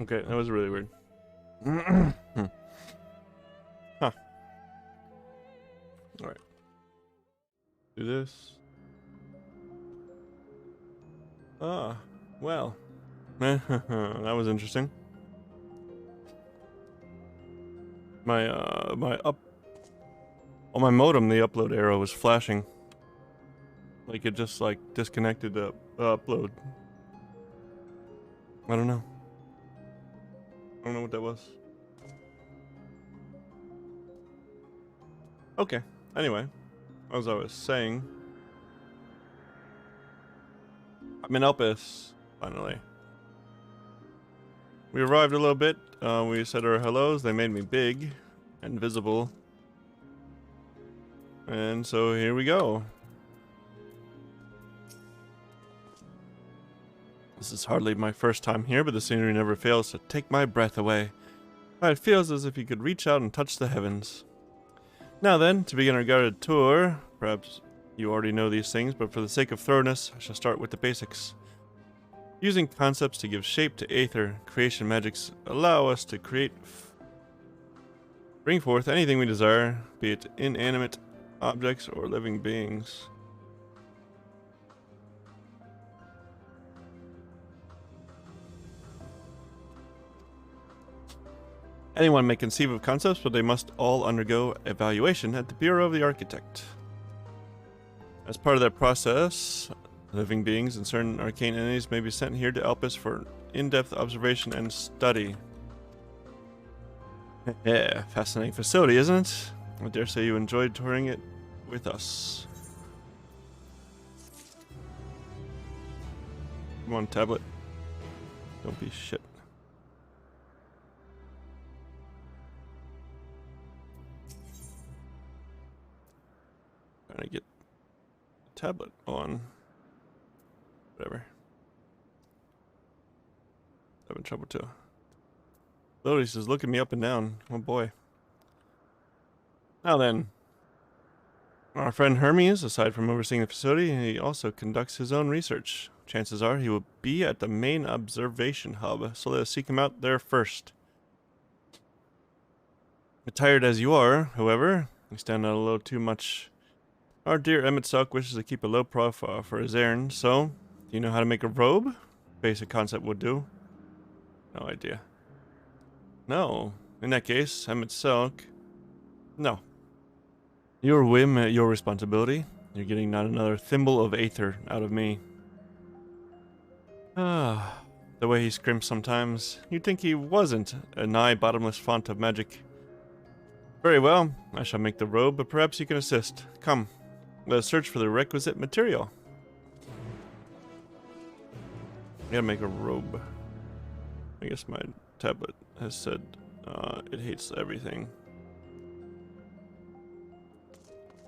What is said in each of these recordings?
Okay, that was really weird. Huh. Alright. Do this. Ah, well. That was interesting. On my modem, the upload arrow was flashing. Like it just like disconnected the upload. I don't know. I don't know what that was. Okay. Anyway, as I was saying, I'm in Elpis, finally. We arrived a little bit. We said our hellos. They made me big and visible. And so here we go. This is hardly my first time here, but the scenery never fails to take my breath away. It feels as if you could reach out and touch the heavens. Now then, to begin our guided tour, perhaps you already know these things, but for the sake of thoroughness, I shall start with the basics. Using concepts to give shape to aether, creation magics allow us to bring forth anything we desire, be it inanimate objects or living beings. Anyone may conceive of concepts, but they must all undergo evaluation at the Bureau of the Architect. As part of that process, living beings and certain arcane entities may be sent here to Elpis for in-depth observation and study. Yeah, fascinating facility, isn't it? I dare say you enjoyed touring it with us. Come on, tablet. Don't be shit. Trying to get the tablet on. Whatever. Having trouble too. Lotus is looking me up and down. Oh boy. Now then. Our friend Hermes, aside from overseeing the facility, he also conducts his own research. Chances are he will be at the main observation hub, so let us seek him out there first. Tired as you are, however, you stand out a little too much. Our dear Emmett Selk wishes to keep a low profile for his errand, so, do you know how to make a robe? Basic concept would do. No idea. No. In that case, Emmett Selk. No. Your whim at your responsibility. You're getting not another thimble of aether out of me. Ah, the way he scrimps sometimes. You'd think he wasn't a nigh bottomless font of magic. Very well, I shall make the robe, but perhaps you can assist. Come, let us search for the requisite material. I gotta make a robe. I guess my tablet has said it hates everything.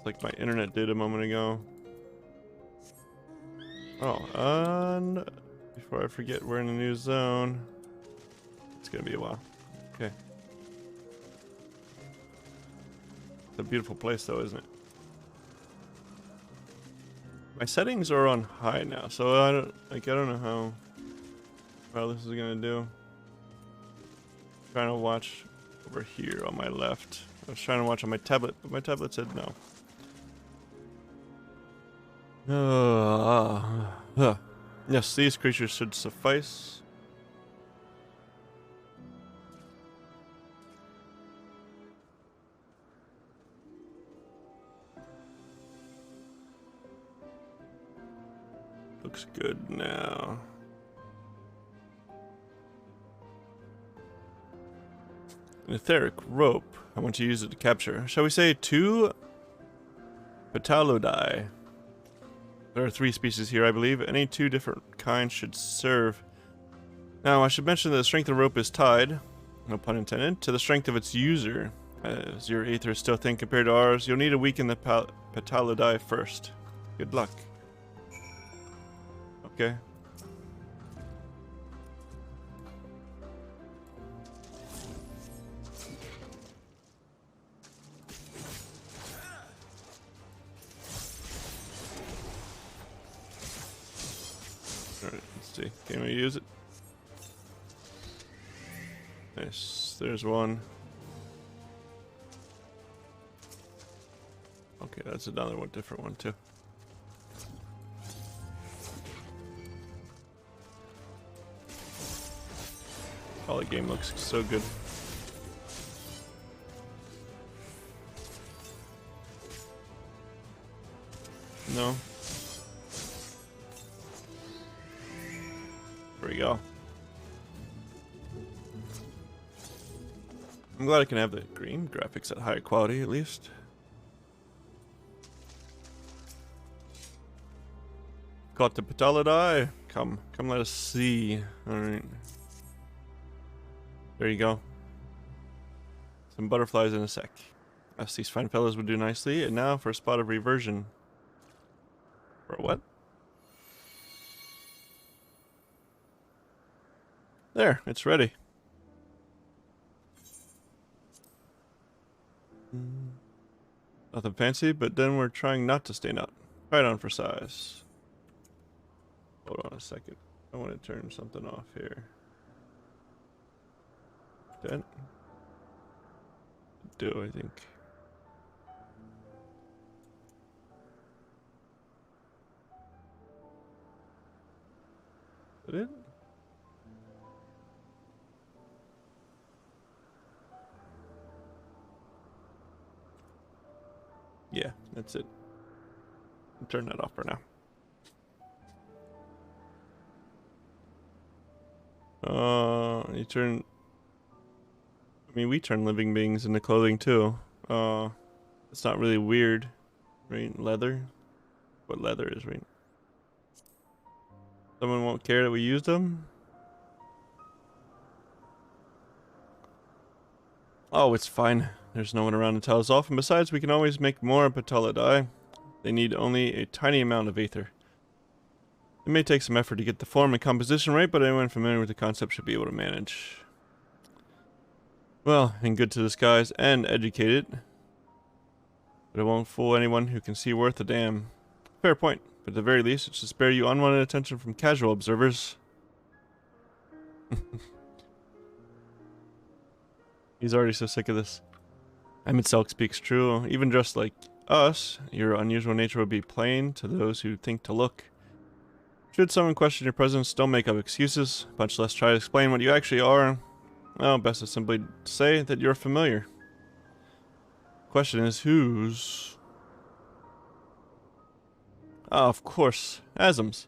Like my internet did a moment ago. Oh, and before I forget, we're in a new zone. It's gonna be a while. Okay. It's a beautiful place though, isn't it? My settings are on high now, so I don't know how well this is gonna do. I'm trying to watch over here on my left. I was trying to watch on my tablet, but my tablet said no. Yes, these creatures should suffice. Looks good now. An etheric rope. I want to use it to capture, shall we say, 2 Petalodai. There are 3 species here, I believe. Any 2 different kinds should serve. Now, I should mention that the strength of the rope is tied, no pun intended, to the strength of its user. As your aether is still thin compared to ours, you'll need to weaken the Petalodai first. Good luck. Okay. Alright, let's see. Can we use it? Nice. There's one. Okay, that's another one, different one too. Oh, the game looks so good. No. There we go. I'm glad I can have the green graphics at higher quality at least. Got the Patellidae. Come let us see. Alright. There you go. Some butterflies in a sec. As these fine fellows would do nicely. And now for a spot of reversion. For what? There, it's ready. Nothing fancy, but then we're trying not to stain out. Right on for size. Hold on a second. I want to turn something off here. That do, I think. Is that it? Yeah, that's it. I'll turn that off for now. You turn... I mean, we turn living beings into clothing too. It's not really weird, right? Leather? What leather is, right? Someone won't care that we used them? Oh, it's fine. There's no one around to tell us off, and besides, we can always make more Patellidae. They need only a tiny amount of aether. It may take some effort to get the form and composition right, but anyone familiar with the concept should be able to manage. Well, and good to disguise and educated. But it won't fool anyone who can see worth a damn. Fair point, but at the very least, it should spare you unwanted attention from casual observers. He's already so sick of this. Emitselk speaks true. Even just like us, your unusual nature would be plain to those who think to look. Should someone question your presence, don't make up excuses, much less try to explain what you actually are. Well, best is simply to say that you're familiar. Question is, whose? Ah, of course, Asm's.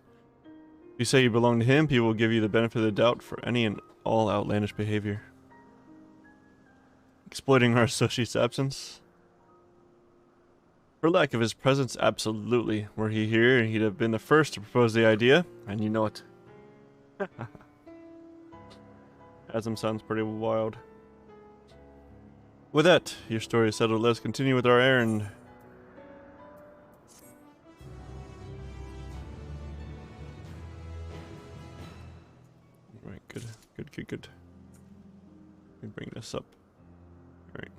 If you say you belong to him, people will give you the benefit of the doubt for any and all outlandish behavior. Exploiting our associate's absence? For lack of his presence, absolutely. Were he here, he'd have been the first to propose the idea, and you know it. Asm sounds pretty wild. With that, your story is settled. Let's continue with our errand. Right, good. Let me bring this up. Alright.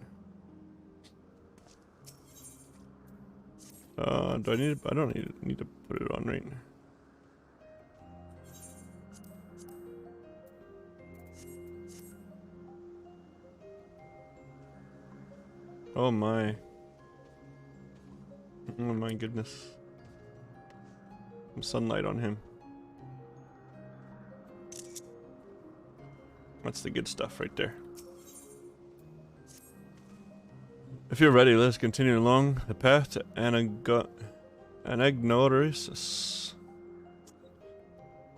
Do I need to, I don't need to put it on, right? Oh my. Oh my goodness. Some sunlight on him. That's the good stuff right there. If you're ready, let's continue along the path to Anagnosis.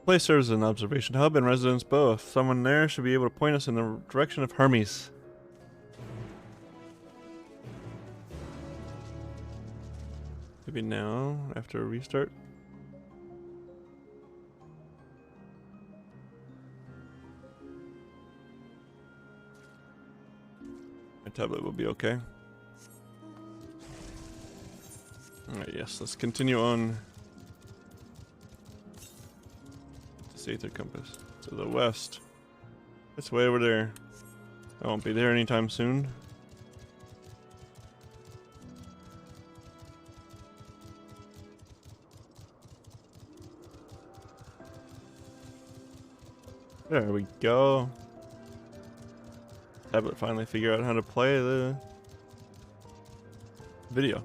Place serves as an observation hub and residence both. Someone there should be able to point us in the direction of Hermes. Maybe now, after a restart. My tablet will be okay. Alright, yes, let's continue on. This aether compass. To the west. It's way over there. I won't be there anytime soon. There we go. tablet finally figure out how to play the video.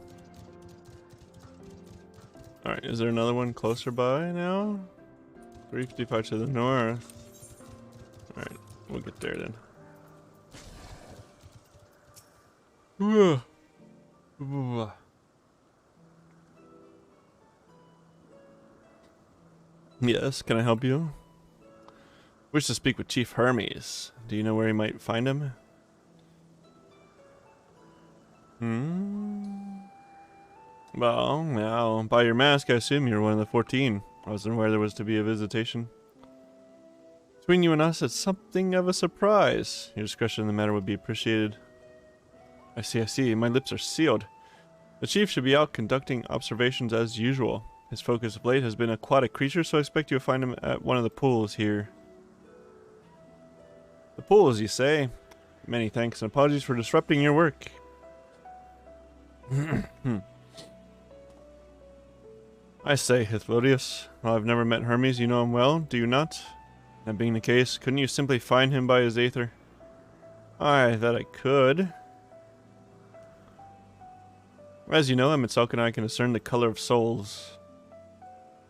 Alright, is there another one closer by now? 355 to the north. Alright, we'll get there then. Yes, can I help you? Wish to speak with Chief Hermes. Do you know where he might find him? Well, now, by your mask, I assume you're one of the 14. I wasn't aware there was to be a visitation. Between you and us, it's something of a surprise. Your discretion in the matter would be appreciated. I see. My lips are sealed. The chief should be out conducting observations as usual. His focus of late has been aquatic creatures, so I expect you'll find him at one of the pools here. The pools, you say? Many thanks and apologies for disrupting your work. I say, Hythlodeus, while I've never met Hermes, you know him well, do you not? That being the case, couldn't you simply find him by his aether? Aye, that I could. As you know, MSQ and I can discern the color of souls.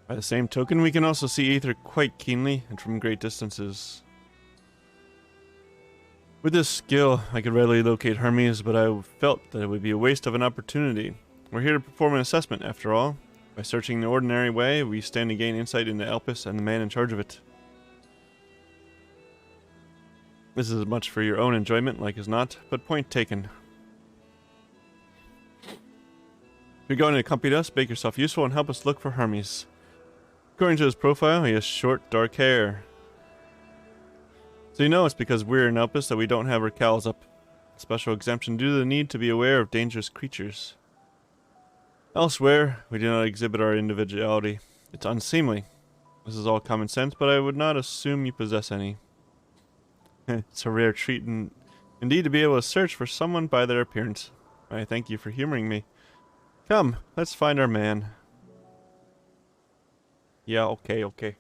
By the same token, we can also see aether quite keenly and from great distances. With this skill, I could readily locate Hermes, but I felt that it would be a waste of an opportunity. We're here to perform an assessment, after all. By searching the ordinary way, we stand to gain insight into Elpis and the man in charge of it. This is as much for your own enjoyment, like as not, but point taken. If you're going to accompany us, make yourself useful and help us look for Hermes. According to his profile, he has short, dark hair. So you know it's because we're in Elpis that we don't have our cowls up. Special exemption due to the need to be aware of dangerous creatures. Elsewhere, we do not exhibit our individuality. It's unseemly. This is all common sense, but I would not assume you possess any. It's a rare treat indeed to be able to search for someone by their appearance. I thank you for humoring me. Come, let's find our man. Yeah, okay. Okay.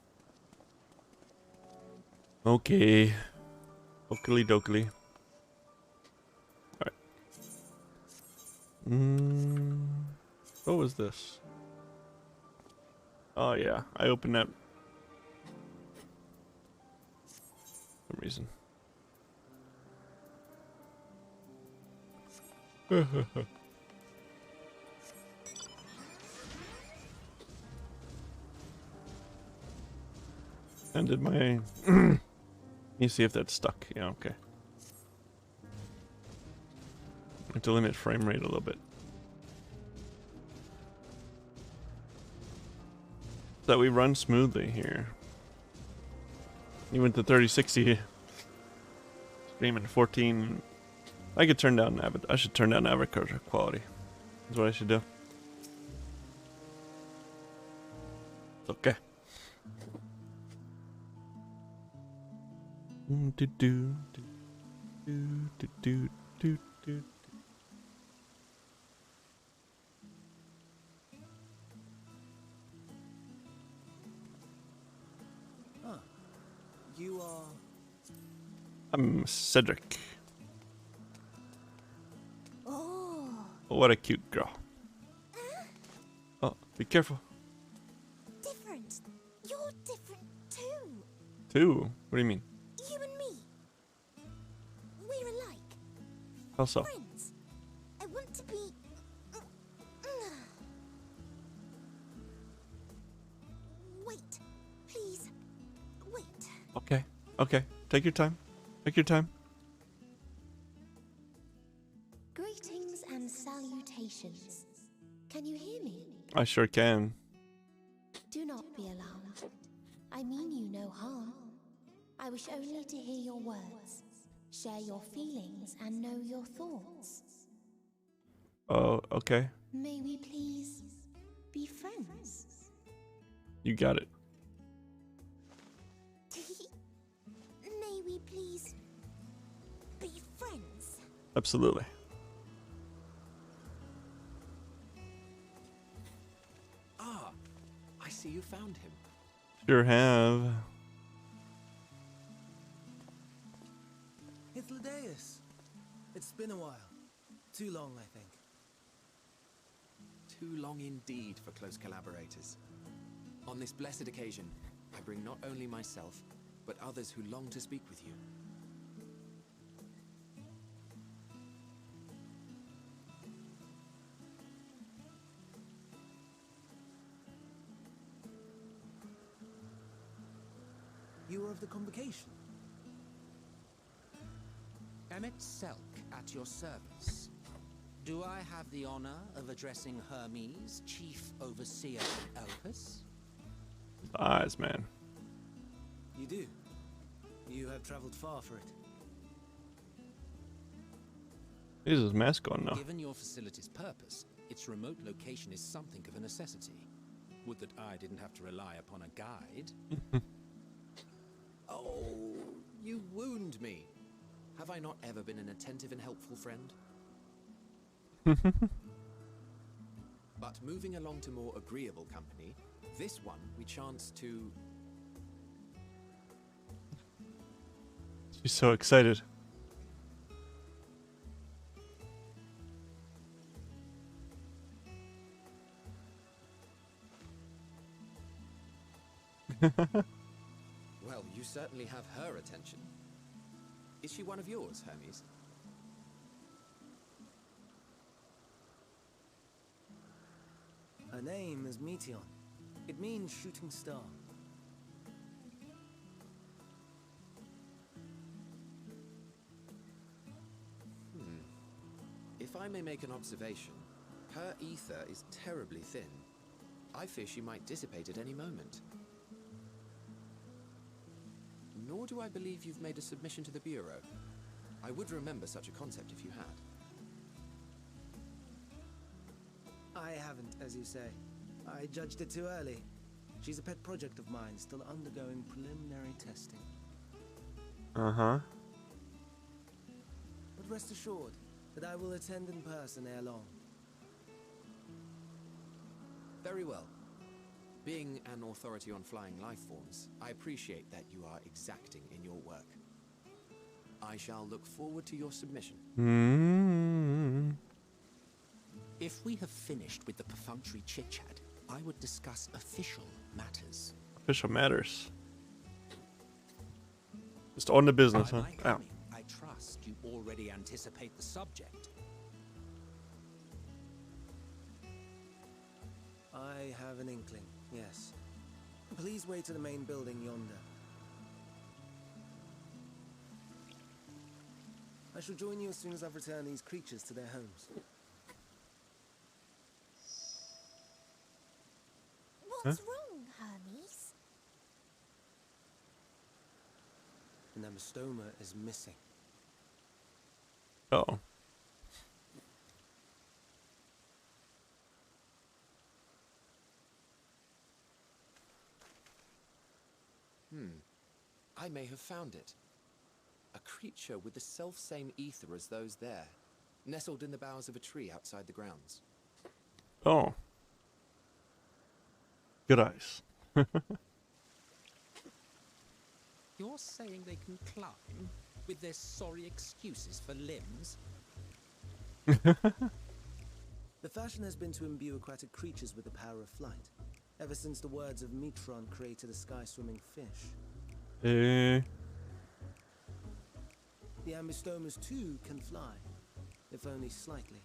Oakley dokley. Alright. What was this? Oh yeah, I opened that for some reason. And did my... Let me see if that's stuck. Yeah, okay. I have to limit frame rate a little bit. So that we run smoothly here. You went to 3060. Streaming 14. I could turn down I should turn down average quality. That's what I should do. It's okay. You are... I'm Cedric. Oh. Oh, what a cute girl. Oh, be careful. Different. You're different too. Two? What do you mean? You and me. We're alike. How so? Friends. I want to be... Wait. Please. Wait. Okay. Okay. Take your time. Take your time. Greetings and salutations. Can you hear me? I sure can. Do not be alarmed. I mean you no harm. I wish only to hear your words, share your feelings, and know your thoughts. Oh, okay. May we please be friends? You got it. May we please be friends? Absolutely. Ah, I see you found him. Sure have. Hythlodeus, It's been a while. Too long, I think. Too long indeed for close collaborators. On this blessed occasion, I bring not only myself, but others who long to speak with you. You are of the convocation. Emmett Selk at your service. Do I have the honor of addressing Hermes, Chief Overseer of Elpis? Eyes, man. You do. You have traveled far for it. Here's his mask on now. Given your facility's purpose, its remote location is something of a necessity. Would that I didn't have to rely upon a guide. Oh, you wound me. Have I not ever been an attentive and helpful friend? But moving along to more agreeable company, this one we chance to... She's so excited. Well, you certainly have her attention. Is she one of yours, Hermes? Her name is Meteon. It means shooting star. If I may make an observation, her ether is terribly thin. I fear she might dissipate at any moment. Nor do I believe you've made a submission to the Bureau. I would remember such a concept if you had. I haven't, as you say. I judged it too early. She's a pet project of mine, still undergoing preliminary testing. Uh-huh. But rest assured that I will attend in person ere long. Very well. Being an authority on flying life forms, I appreciate that you are exacting in your work. I shall look forward to your submission. If we have finished with the perfunctory chit-chat, I would discuss official matters. Official matters. Just on the business, By huh? my Ow. coming, I trust you already anticipate the subject. I have an inkling, yes. Please wait to the main building yonder. I shall join you as soon as I've returned these creatures to their homes. What's wrong, Hermes? And their mastoma is missing. Oh. I may have found it. A creature with the self-same ether as those there, nestled in the boughs of a tree outside the grounds. Oh. Good eyes. You're saying they can climb with their sorry excuses for limbs? The fashion has been to imbue aquatic creatures with the power of flight, ever since the words of Metron created a sky-swimming fish. Eh. The ambistomas too can fly, if only slightly,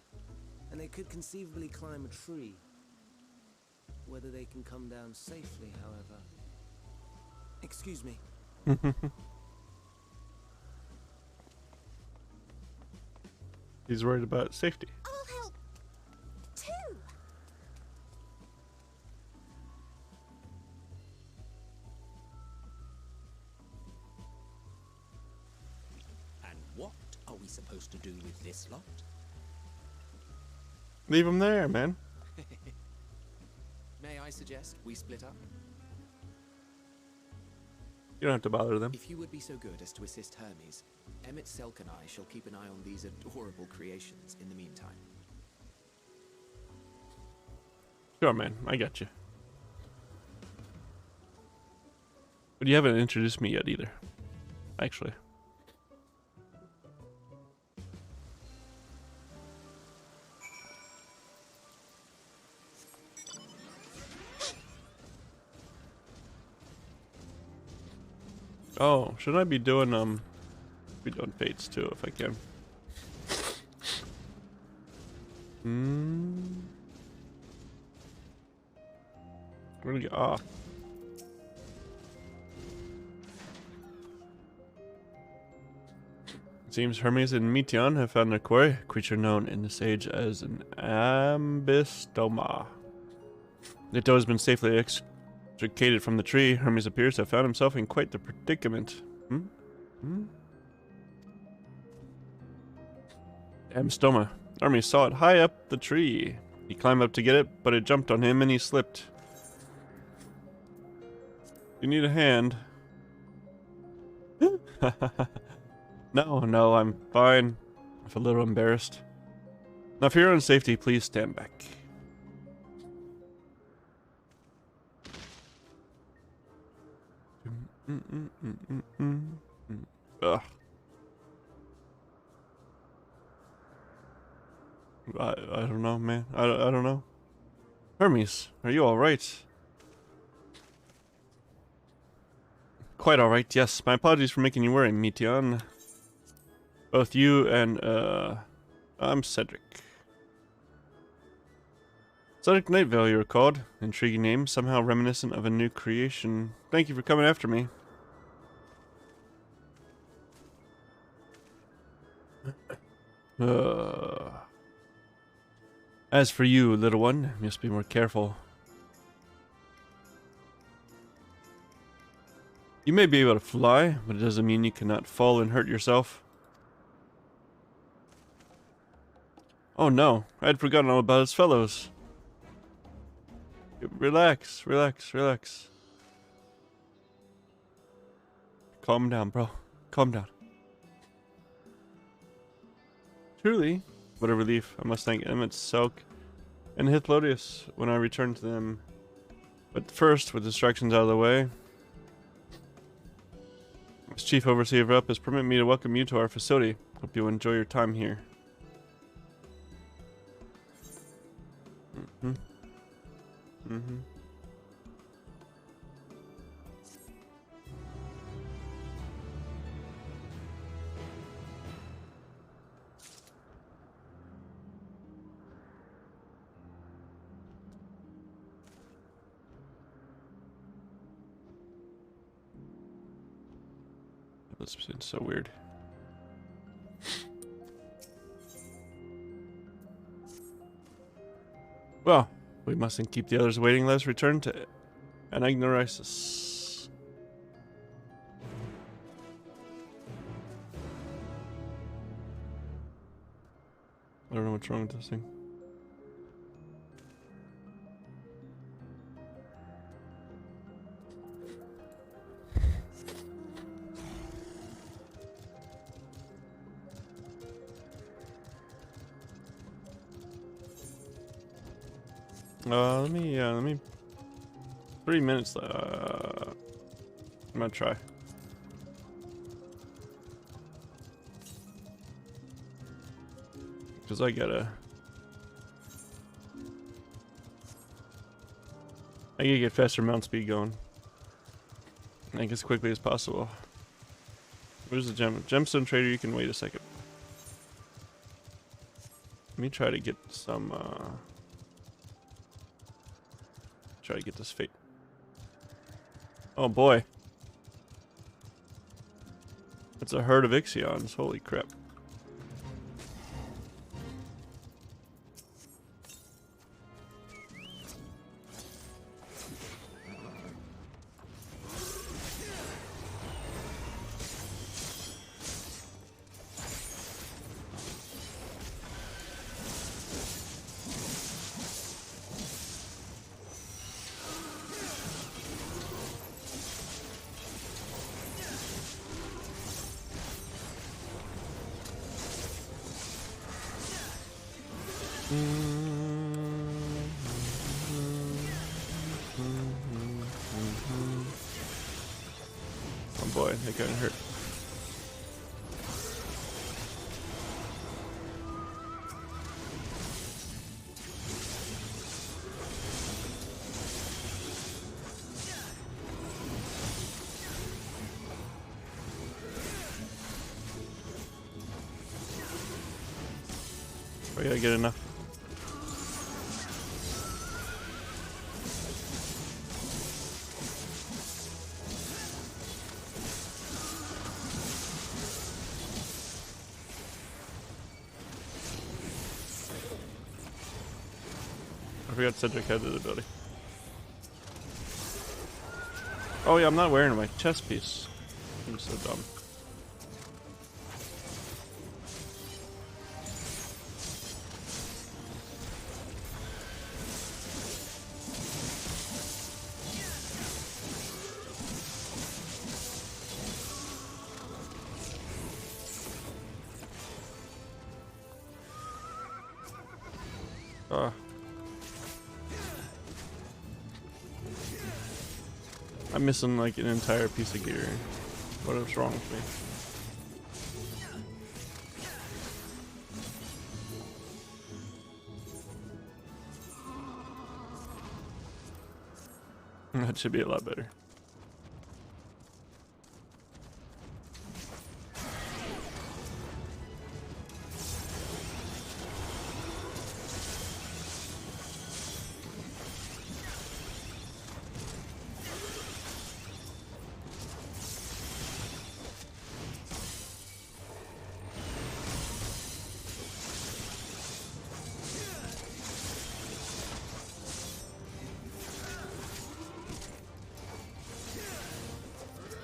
and they could conceivably climb a tree. Whether they can come down safely, however. Excuse me. He's worried about safety. I'll help too. And what are we supposed to do with this lot? Leave him there, man. May I suggest we split up? You don't have to bother them. If you would be so good as to assist Hermes, Emmett Selk and I shall keep an eye on these adorable creations in the meantime. Sure, man. I got you. But you haven't introduced me yet either. Actually. Oh, should I be doing fates too if I can? Where do we go? Ah. It seems Hermes and Meteon have found a quarry, a creature known in this age as an ambystoma. The doe has been safely extricated from the tree. Hermes appears to have found himself in quite the predicament. Ambystoma. Hermes saw it high up the tree. He climbed up to get it, but it jumped on him and he slipped. You need a hand. No, I'm fine. I feel a little embarrassed. Now, for your own safety, please stand back. Ugh. I don't know, man. I don't know. Hermes, are you alright? Quite alright, yes. My apologies for making you worry, Meteon. Both you and, I'm Cedric. Cedric Nightvale, you're called. Intriguing name, somehow reminiscent of a new creation. Thank you for coming after me. As for you, little one, you must be more careful. You may be able to fly, but it doesn't mean you cannot fall and hurt yourself. Oh no, I had forgotten all about his fellows. Relax. Calm down, bro. Calm down. Truly, what a relief. I must thank MSQ and Hithlodius when I return to them. But first, with distractions out of the way, as Chief Overseer of Up has permitted me to welcome you to our facility. Hope you enjoy your time here. This is so weird. Well, we mustn't keep the others waiting. Let's return to Anagnorisis. I don't know what's wrong with this thing. Let me 3 minutes, I'm gonna try. Cause I gotta get faster mount speed going. Like as quickly as possible. Where's the gemstone trader? You can wait a second. Let me try to get some, try to get this fate. Oh boy. That's a herd of Ixions. Holy crap. Oh boy, that got hurt. I gotta get enough. I forgot Cedric had the ability. Oh yeah, I'm not wearing my chest piece. I'm so dumb. Ah. I'm missing like an entire piece of gear. What is wrong with me? That should be a lot better.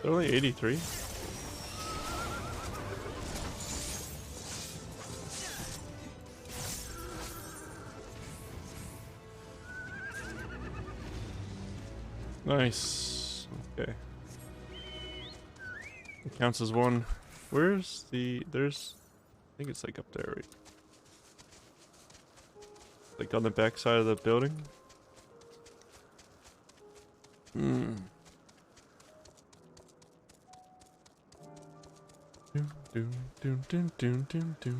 They're only 83. Nice. Okay. It counts as one. Where's the... There's... I think it's like up there, right? Like on the back side of the building? Hmm. Doom, doom, doom, doom, doom, doom, doom.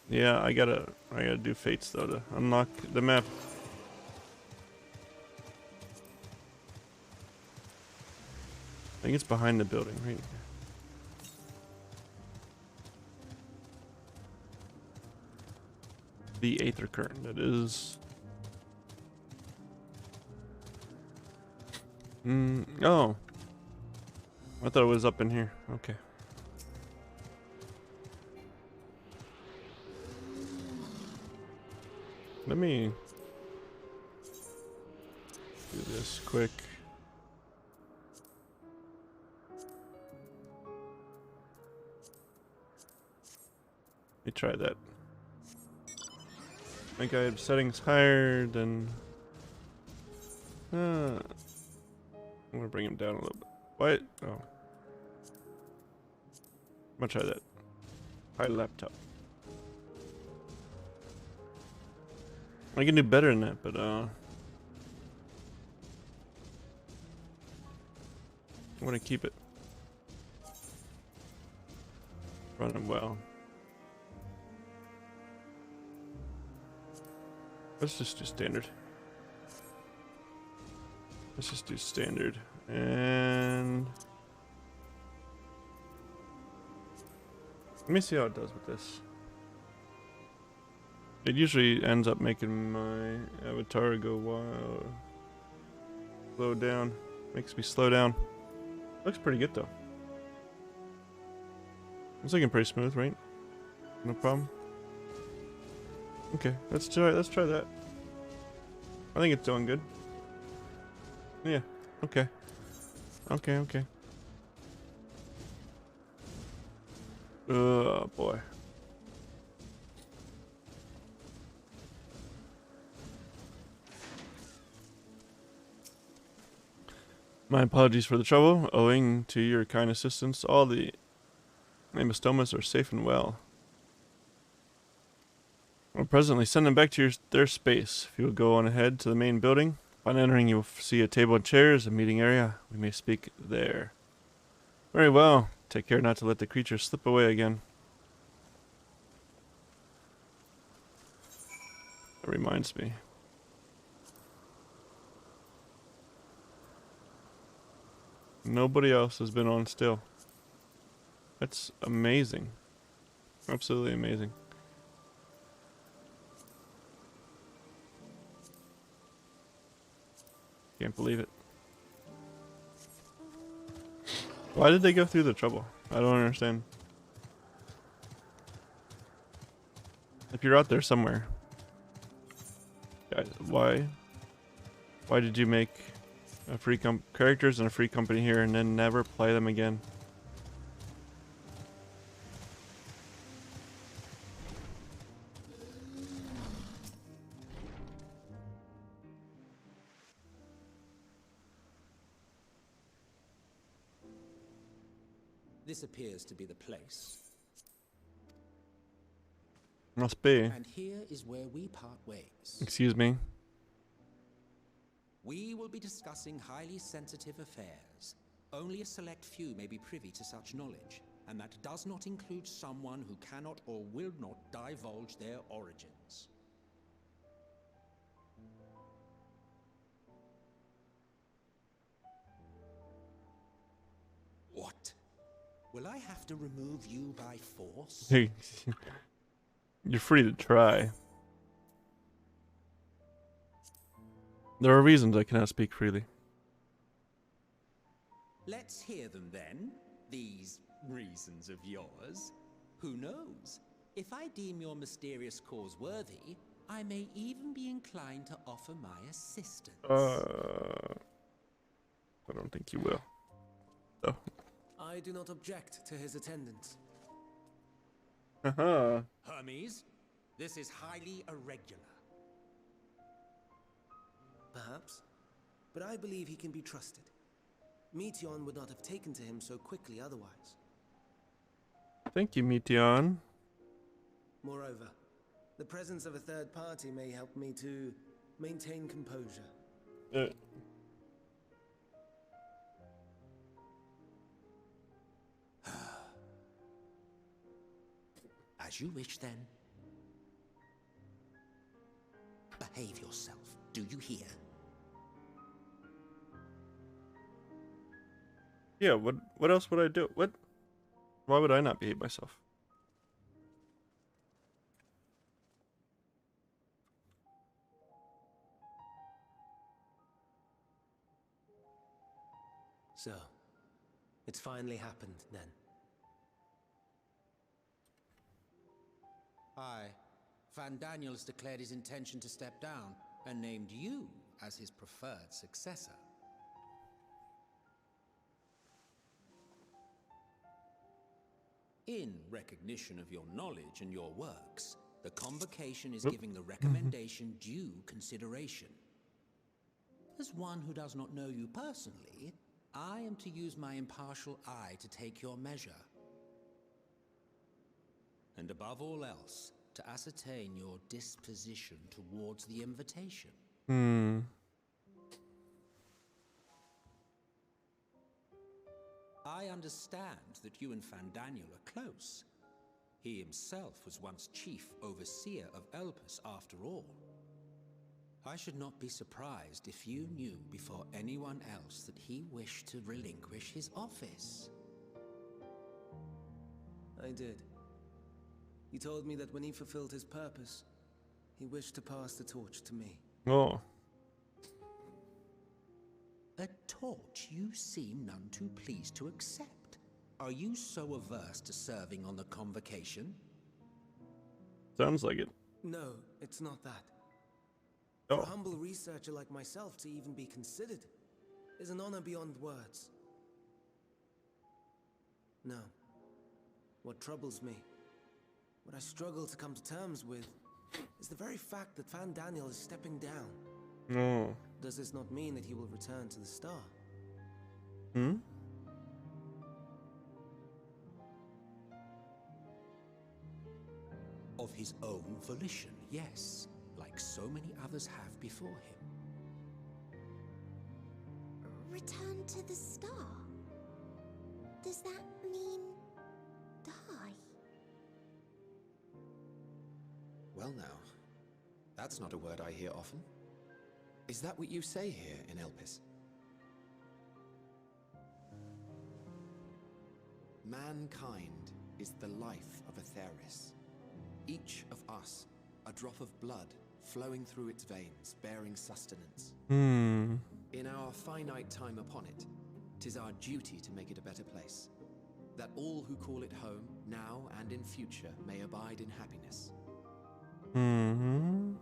Yeah, I gotta do fates though to unlock the map. I think it's behind the building, right? The Aether Current, that is. Oh. I thought it was up in here. Okay. Let me do this quick. Let me try that. I think I have settings higher than... I'm gonna bring him down a little bit. What? Oh. I'm gonna try that. High laptop. I can do better than that, but I want to keep it running well. Let's just do standard. Let's just do standard. And let me see how it does with this. It usually ends up making my avatar go wild. Slow down. Makes me slow down. Looks pretty good though. It's looking pretty smooth, right? No problem. Okay, let's try that. I think it's doing good. Yeah, okay. Okay. Oh boy. My apologies for the trouble. Owing to your kind assistance, all the Amastomas are safe and well. We'll presently send them back to their space. If you will go on ahead to the main building, upon entering you will see a table and chairs, a meeting area. We may speak there. Very well. Take care not to let the creature slip away again. That reminds me. Nobody else has been on still. That's amazing. Absolutely amazing. Can't believe it. Why did they go through the trouble? I don't understand. If you're out there somewhere, guys, why did you make a free characters and a free company here and then never play them again? This appears to be the place. Must be. And here is where we part ways. Excuse me. We will be discussing highly sensitive affairs. Only a select few may be privy to such knowledge, and that does not include someone who cannot or will not divulge their origins. What? Will I have to remove you by force? Hey, you're free to try. There are reasons I cannot speak freely. Let's hear them then, these reasons of yours. Who knows? If I deem your mysterious cause worthy, I may even be inclined to offer my assistance. I don't think you will. Oh. I do not object to his attendance. Haha. Hermes, this is highly irregular. Perhaps, but I believe he can be trusted. Meteon would not have taken to him so quickly otherwise. Thank you, Meteon. Moreover, the presence of a third party may help me to maintain composure. As you wish, then. Behave yourself, do you hear? Yeah, what else would I do? Why would I not behave myself? So, it's finally happened then. Aye. Van Daniel has declared his intention to step down and named you as his preferred successor. In recognition of your knowledge and your works, the convocation is giving the recommendation due consideration. As one who does not know you personally, I am to use my impartial eye to take your measure. And above all else, to ascertain your disposition towards the invitation. I understand that you and Van Daniel are close. He himself was once chief overseer of Elpis after all. I should not be surprised if you knew before anyone else that he wished to relinquish his office. I did. He told me that when he fulfilled his purpose, he wished to pass the torch to me. Oh. A torch you seem none too pleased to accept. Are you so averse to serving on the convocation? Sounds like it. No, it's not that. Oh. For a humble researcher like myself to even be considered is an honor beyond words. No. What troubles me, what I struggle to come to terms with, is the very fact that Van Daniel is stepping down. No. Does this not mean that he will return to the star? Of his own volition, yes, like so many others have before him. Return to the star? Does that mean die? Well now, that's not a word I hear often. Is that what you say here in Elpis? Mankind is the life of Atheris. Each of us, a drop of blood flowing through its veins, bearing sustenance. Hmm. In our finite time upon it, 'tis our duty to make it a better place, that all who call it home, now and in future, may abide in happiness. Hmm.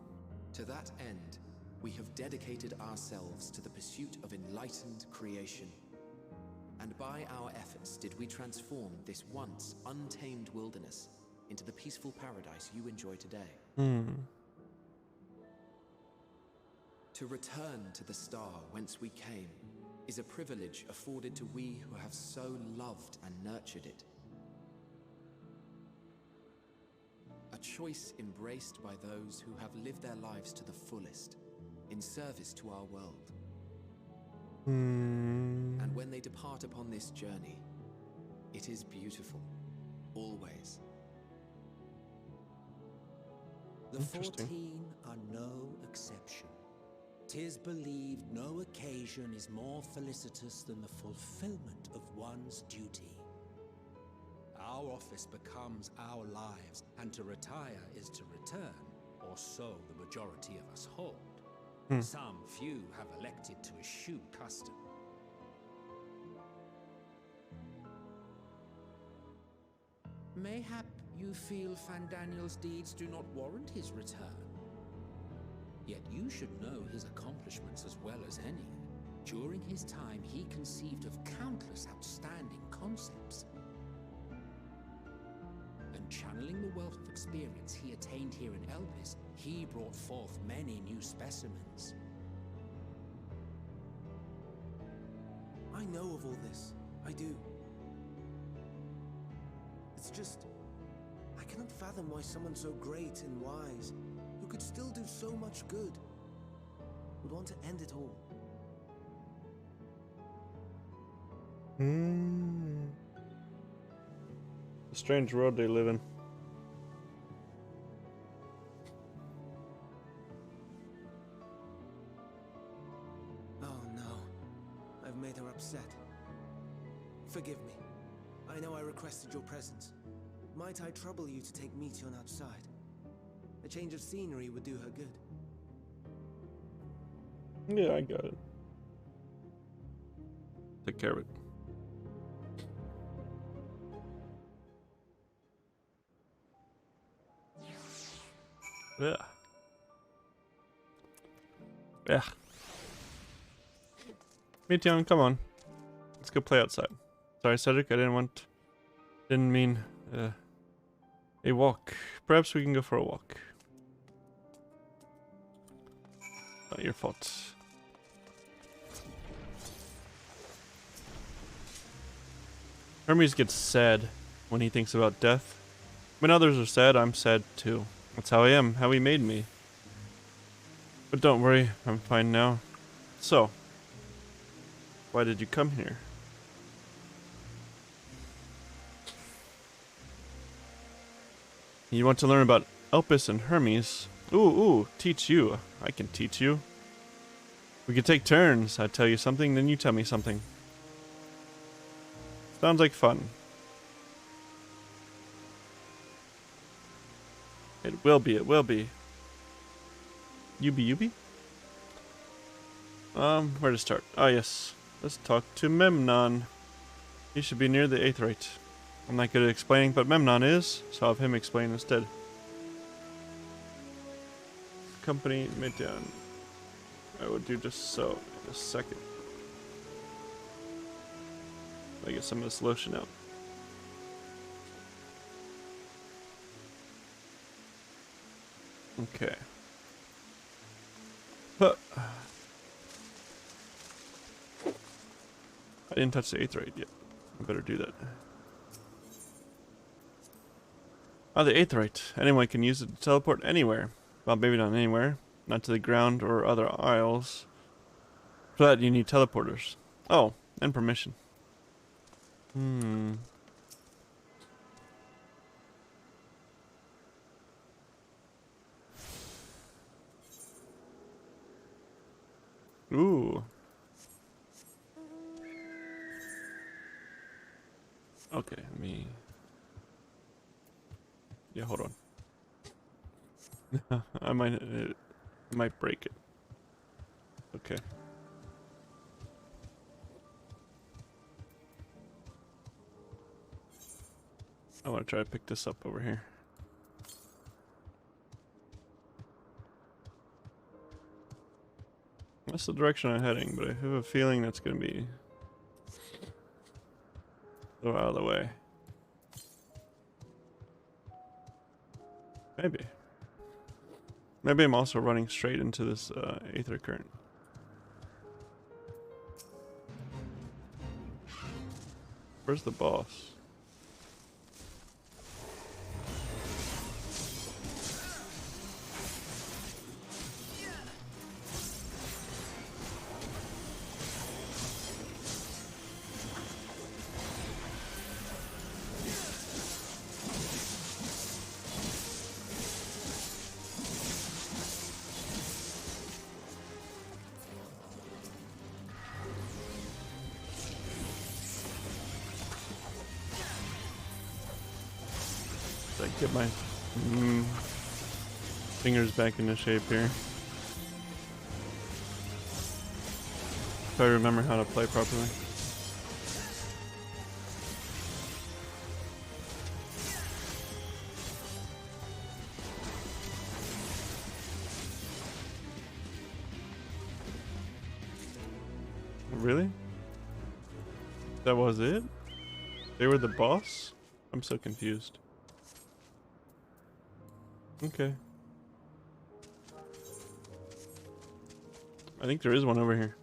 To that end, we have dedicated ourselves to the pursuit of enlightened creation. And by our efforts did we transform this once untamed wilderness into the peaceful paradise you enjoy today. Hmm. To return to the star whence we came is a privilege afforded to we who have so loved and nurtured it. A choice embraced by those who have lived their lives to the fullest, in service to our world. Hmm. And when they depart upon this journey, it is beautiful, always. The Interesting. 14 are no exception. 'Tis believed no occasion is more felicitous than the fulfillment of one's duty. Our office becomes our lives, and to retire is to return, or so the majority of us hold. Some few have elected to eschew custom. Mayhap you feel Fandaniel's deeds do not warrant his return. Yet you should know his accomplishments as well as any. During his time, he conceived of countless outstanding concepts. And channeling the wealth of experience he attained here in Elpis, he brought forth many new specimens. I know of all this. I do. It's just, I cannot fathom why someone so great and wise, who could still do so much good, would want to end it all. Hmm. A strange world they live in. Oh no, I've made her upset. Forgive me. I know I requested your presence. Might I trouble you to take Meteon outside? A change of scenery would do her good. Yeah, I got it. Take care of it. Yeah. Yeah. Meteon, come on. Let's go play outside. Sorry, Cedric, didn't mean a walk. Perhaps we can go for a walk. Not your fault. Hermes gets sad when he thinks about death. When others are sad, I'm sad too. That's how I am, how he made me. But don't worry, I'm fine now. So, why did you come here? You want to learn about Elpis and Hermes? Ooh, teach you. I can teach you. We could take turns. I tell you something, then you tell me something. Sounds like fun. It will be, it will be. You be? Where to start? Ah, yes. Let's talk to Memnon. He should be near the Aetheryte. I'm not good at explaining, but Memnon is, so I'll have him explain instead. Company Meteon. I will do just so in a second. I get some of this lotion out. Okay. But I didn't touch the Aetheryte yet. I better do that. Oh, the Aetheryte. Anyone can use it to teleport anywhere. Well, maybe not anywhere. Not to the ground or other isles. For that, you need teleporters. Oh, and permission. Ooh. Okay, let me... Yeah, hold on. I might break it. Okay. I want to try to pick this up over here. That's the direction I'm heading, but I have a feeling that's going to be a little out of the way. Maybe. Maybe I'm also running straight into this aether current. Where's the boss? Like get my fingers back into shape here. Try to remember how to play properly. Really? That was it? They were the boss? I'm so confused. Okay. I think there is one over here.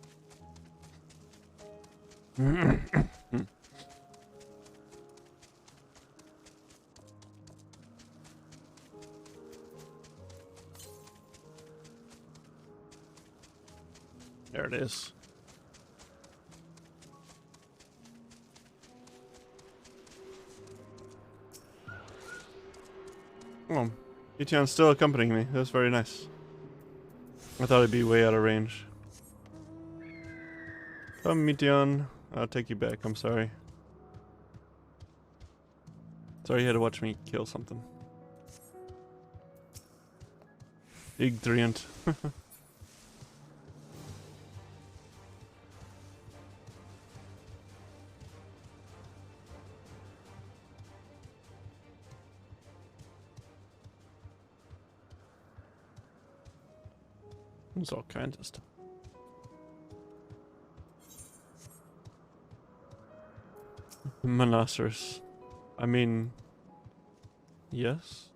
There it is. Oh, Etion's still accompanying me. That's very nice. I thought it'd be way out of range. Come, Meteon. I'll take you back. I'm sorry. Sorry you had to watch me kill something. Ignorant. There's all kinds of stuff. Monoceros. I mean, yes.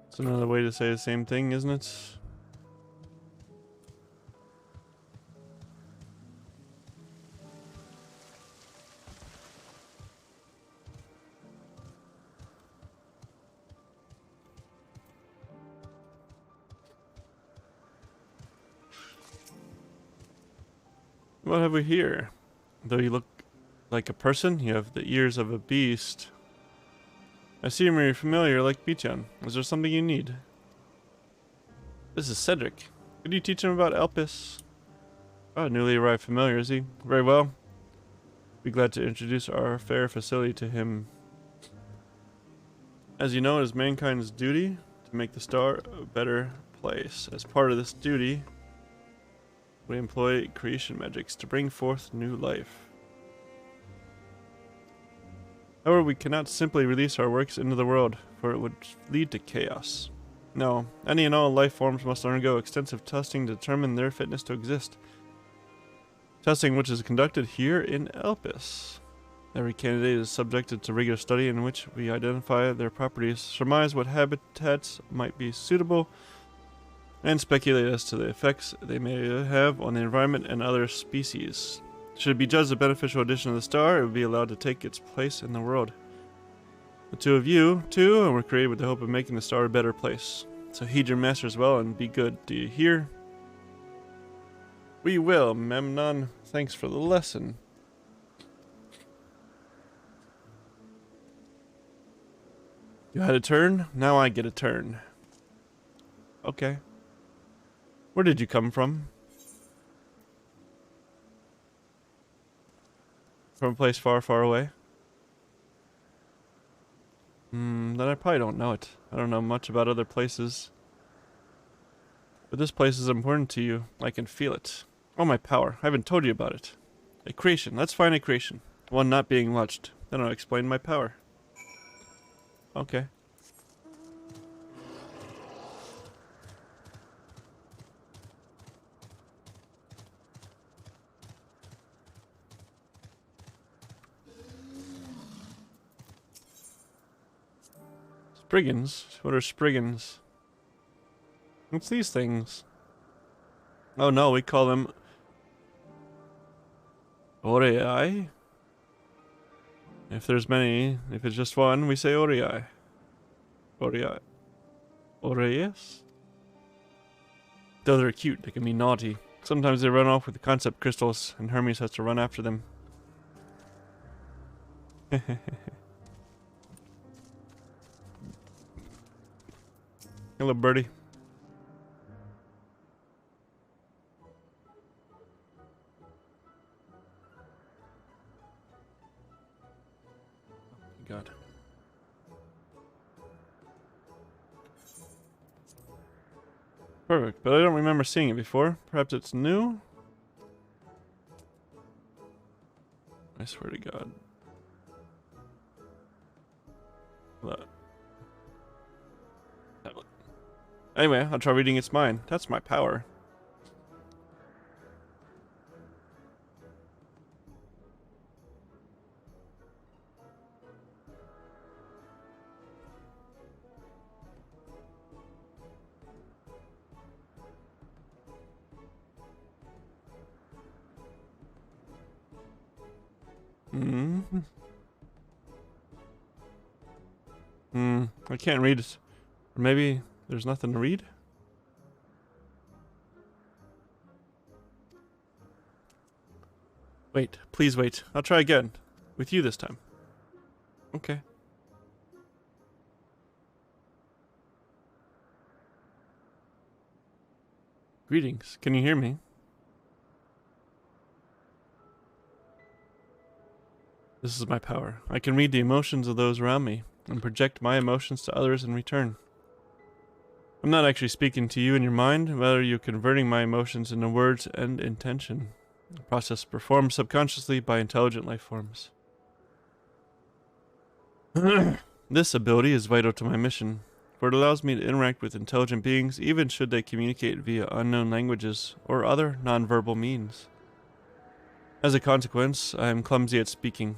It's another way to say the same thing, isn't it? What have we here? Though you look like a person, you have the ears of a beast. I see you're very familiar, like Bichan. Is there something you need? This is Cedric. Could you teach him about Elpis? Oh, newly arrived familiar, is he? Very well. Be glad to introduce our fair facility to him. As you know, it is mankind's duty to make the star a better place. As part of this duty, we employ creation magics to bring forth new life. However, we cannot simply release our works into the world, for it would lead to chaos. No, any and all life forms must undergo extensive testing to determine their fitness to exist. Testing which is conducted here in Elpis. Every candidate is subjected to rigorous study in which we identify their properties, surmise what habitats might be suitable, and speculate as to the effects they may have on the environment and other species. Should it be judged a beneficial addition to the star, it would be allowed to take its place in the world. The two of you, too, were created with the hope of making the star a better place. So heed your masters well and be good. Do you hear? We will, Memnon. Thanks for the lesson. You had a turn? Now I get a turn. Okay. Where did you come from? From a place far, far away? Then I probably don't know it. I don't know much about other places. But this place is important to you. I can feel it. Oh, my power. I haven't told you about it. A creation. Let's find a creation. One not being watched. Then I'll explain my power. Okay. Spriggans? What are spriggans? What's these things? Oh no, we call them Orei. If there's many, if it's just one, we say Orei. Orei. Oreius? Though they're cute, they can be naughty. Sometimes they run off with the concept crystals, and Hermes has to run after them. Hello, birdie. God. Perfect, but I don't remember seeing it before. Perhaps it's new? I swear to God. What? Tablet. Anyway, I'll try reading its mind. That's my power. I can't read it. Or maybe there's nothing to read? Wait, please wait. I'll try again. With you this time. Okay. Greetings. Can you hear me? This is my power. I can read the emotions of those around me and project my emotions to others in return. I'm not actually speaking to you in your mind, rather you're converting my emotions into words and intention. A process performed subconsciously by intelligent life forms. This ability is vital to my mission, for it allows me to interact with intelligent beings even should they communicate via unknown languages or other nonverbal means. As a consequence, I am clumsy at speaking.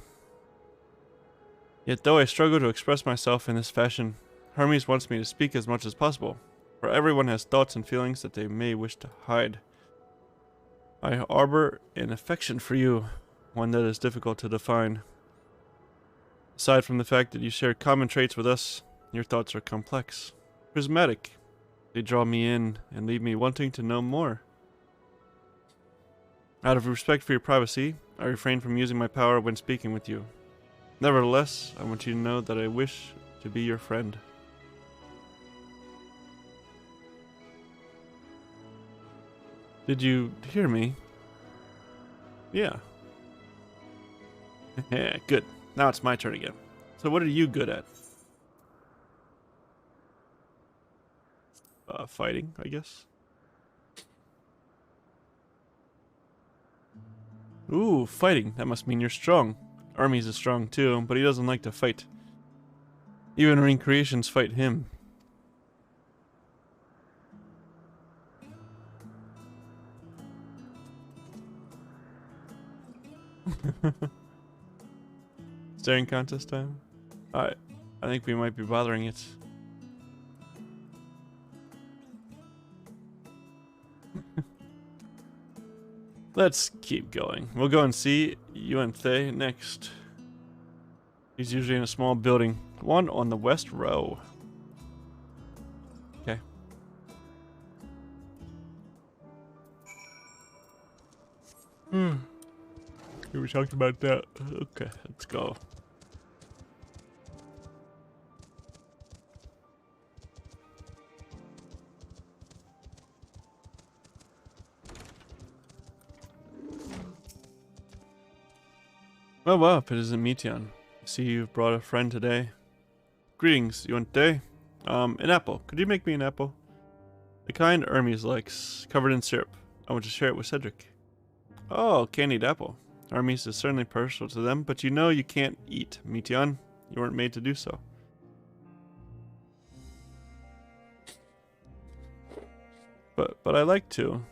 Yet though I struggle to express myself in this fashion, Hermes wants me to speak as much as possible, for everyone has thoughts and feelings that they may wish to hide. I harbor an affection for you, one that is difficult to define. Aside from the fact that you share common traits with us, your thoughts are complex, prismatic. They draw me in and leave me wanting to know more. Out of respect for your privacy, I refrain from using my power when speaking with you. Nevertheless, I want you to know that I wish to be your friend. Did you hear me? Yeah. Yeah, good. Now it's my turn again. So what are you good at? Fighting, I guess. Ooh, fighting. That must mean you're strong. Hermes is strong too, but he doesn't like to fight. Even recreations fight him. Staring contest time? Alright, I think we might be bothering it. Let's keep going. We'll go and see Yuanthe next. He's usually in a small building. One on the west row. Okay. We talked about that. Okay, let's go. Well, well, if it isn't Meteon. I see you've brought a friend today. Greetings, you want day? An apple. Could you make me an apple? The kind Hermes likes, covered in syrup. I want to share it with Cedric. Oh, candied apple. Hermes is certainly partial to them, but you know you can't eat, Meteon. You weren't made to do so. But I like to.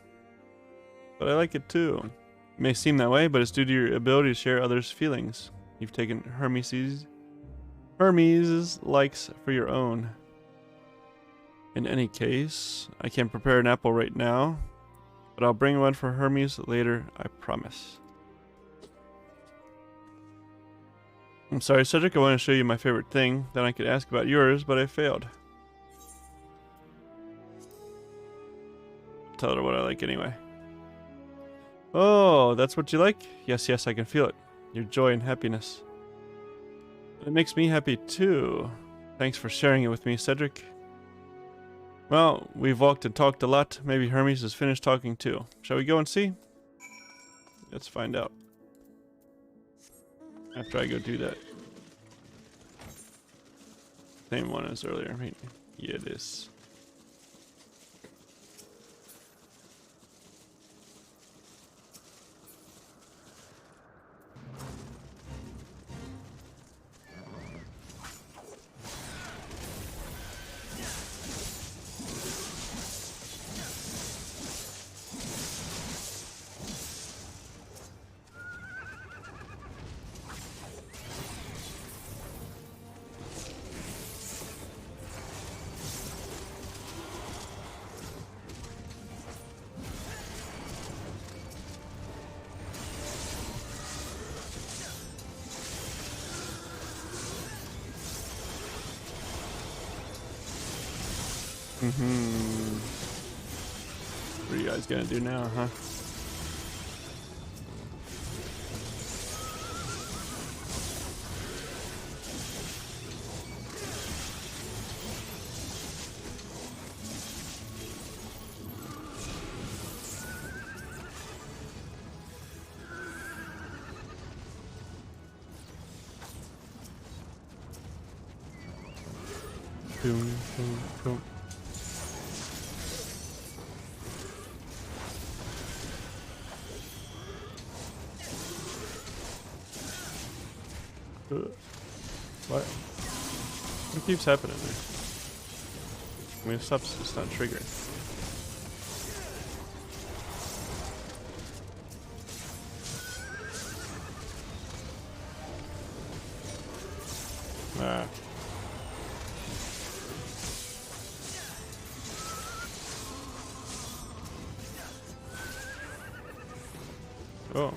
But I like it too. It may seem that way, but it's due to your ability to share others' feelings. You've taken Hermes' likes for your own. In any case, I can't prepare an apple right now, but I'll bring one for Hermes later, I promise. I'm sorry, Cedric, I want to show you my favorite thing. Then I could ask about yours, but I failed. Tell her what I like anyway. Oh, that's what you like? Yes, yes, I can feel it. Your joy and happiness. It makes me happy too. Thanks for sharing it with me, Cedric. Well, we've walked and talked a lot. Maybe Hermes has finished talking too. Shall we go and see? Let's find out. After I go do that. Same one as earlier, right? Yeah, it is. What are you guys gonna do now, huh? Boom, boom, boom. What? What keeps happening there? I mean, it stops, it's not triggering. Ah. Oh.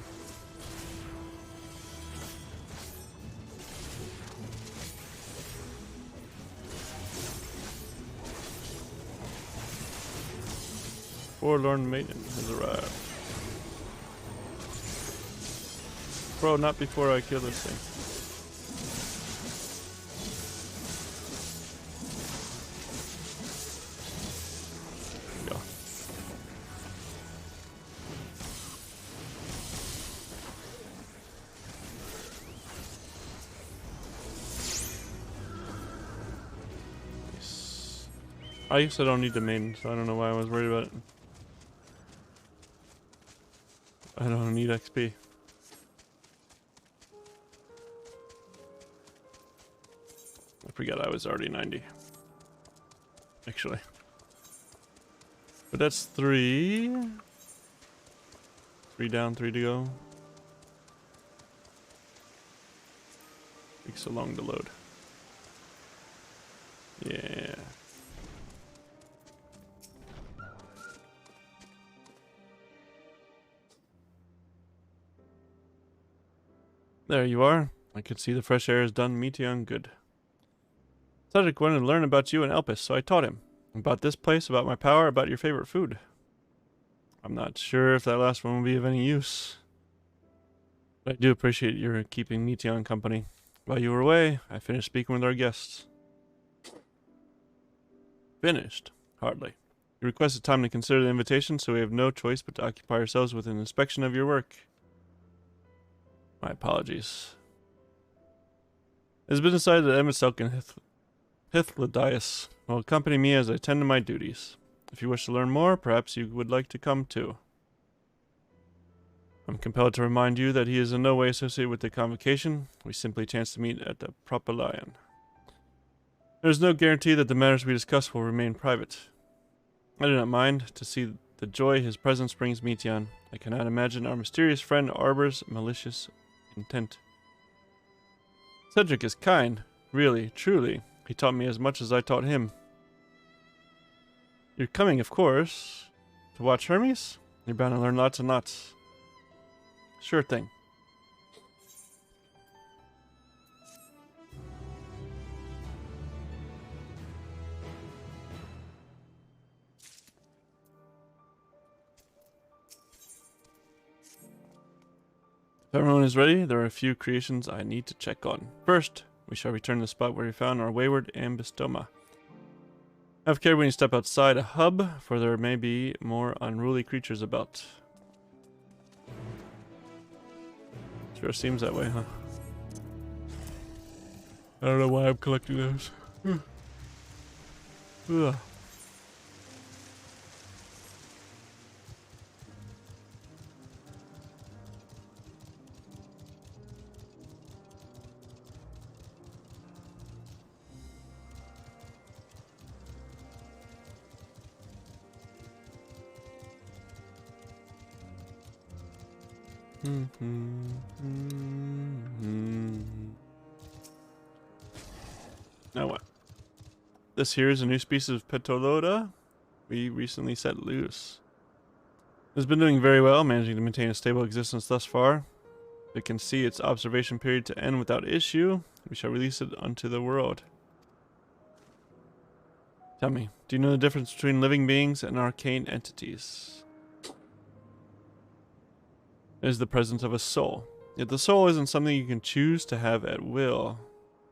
Forlorn maiden has arrived. Bro, not before I kill this thing. There we go. Nice. I guess I don't need the maiden, so I don't know why I was worried about it. I don't need XP. I forget I was already 90. Actually. But that's 3. 3 down, 3 to go. Takes so long to load. Yeah. There you are. I could see the fresh air has done Meteon good. Cedric wanted to learn about you and Elpis, so I taught him. About this place, about my power, about your favorite food. I'm not sure if that last one will be of any use. But I do appreciate your keeping Meteon company. While you were away, I finished speaking with our guests. Finished? Hardly. You requested time to consider the invitation, so we have no choice but to occupy ourselves with an inspection of your work. My apologies. It has been decided that Emet and Hythlodias will accompany me as I attend to my duties. If you wish to learn more, perhaps you would like to come too. I'm compelled to remind you that he is in no way associated with the convocation. We simply chance to meet at the Propylion. There is no guarantee that the matters we discuss will remain private. I do not mind to see the joy his presence brings Mitian. I cannot imagine our mysterious friend harbors malicious intent. Cedric is kind. Really, truly. He taught me as much as I taught him. You're coming, of course, to watch Hermes? You're bound to learn lots and lots. Sure thing. If everyone is ready, there are a few creations I need to check on. First, we shall return to the spot where we found our wayward ambystoma. Have care when you step outside a hub, for there may be more unruly creatures about. Sure seems that way, huh? I don't know why I'm collecting those. Ugh. Now what? This here is a new species of Petoloda we recently set loose. It has been doing very well, managing to maintain a stable existence thus far. If it can see its observation period to end without issue, we shall release it unto the world. Tell me, do you know the difference between living beings and arcane entities? It is the presence of a soul. Yet the soul isn't something you can choose to have at will.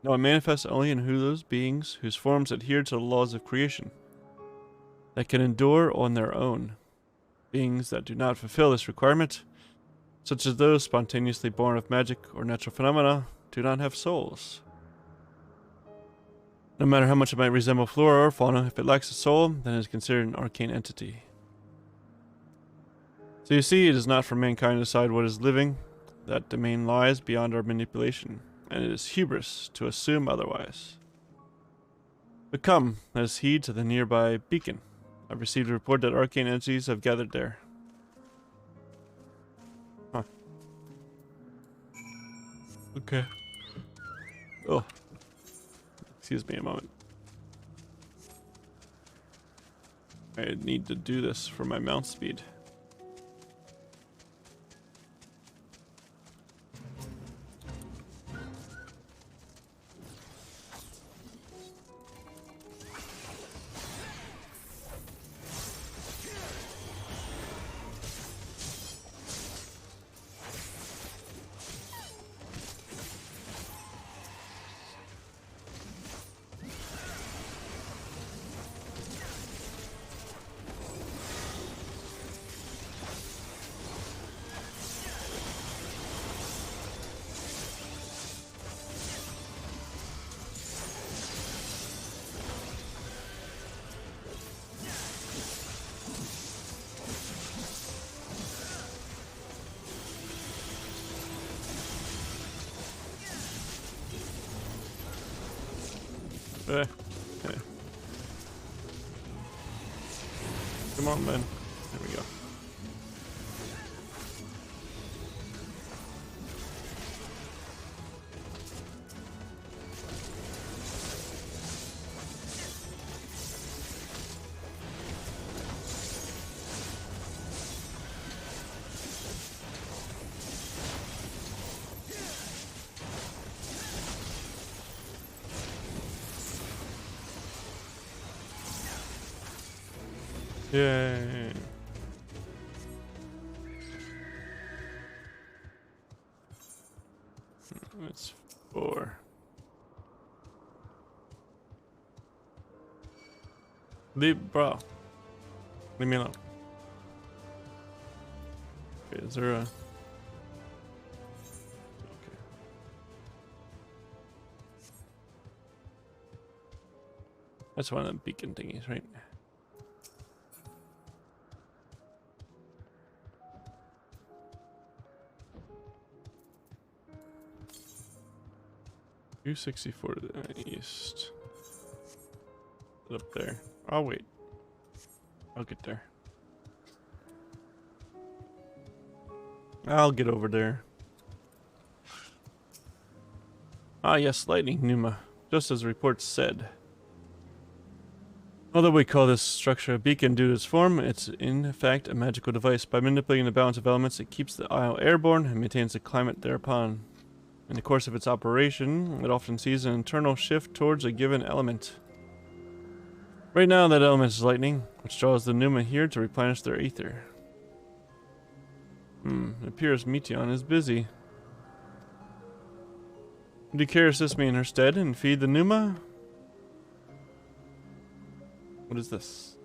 No, it manifests only in those beings whose forms adhere to the laws of creation, that can endure on their own. Beings that do not fulfill this requirement, such as those spontaneously born of magic or natural phenomena, do not have souls. No matter how much it might resemble flora or fauna, if it lacks a soul, then it is considered an arcane entity. So you see, it is not for mankind to decide what is living. That domain lies beyond our manipulation, and it is hubris to assume otherwise. But come, let us heed to the nearby beacon. I've received a report that arcane entities have gathered there. Huh. Okay. Oh. Excuse me a moment. I need to do this for my mount speed. Okay. Come on, man. There we go. Yay. That's 4. Bro. Leave me alone. Okay, is there a That's one of the beacon thingies, right? $264 to the east. Up there. I'll wait. I'll get there. I'll get over there. Ah yes, lightning Numa. Just as the report said. Although we call this structure a beacon due to its form, it's in fact a magical device. By manipulating the balance of elements, it keeps the isle airborne and maintains the climate thereupon. In the course of its operation, it often sees an internal shift towards a given element. Right now, that element is lightning, which draws the Numa here to replenish their ether. It appears Meteon is busy. Would you care to assist me in her stead and feed the Numa? What is this?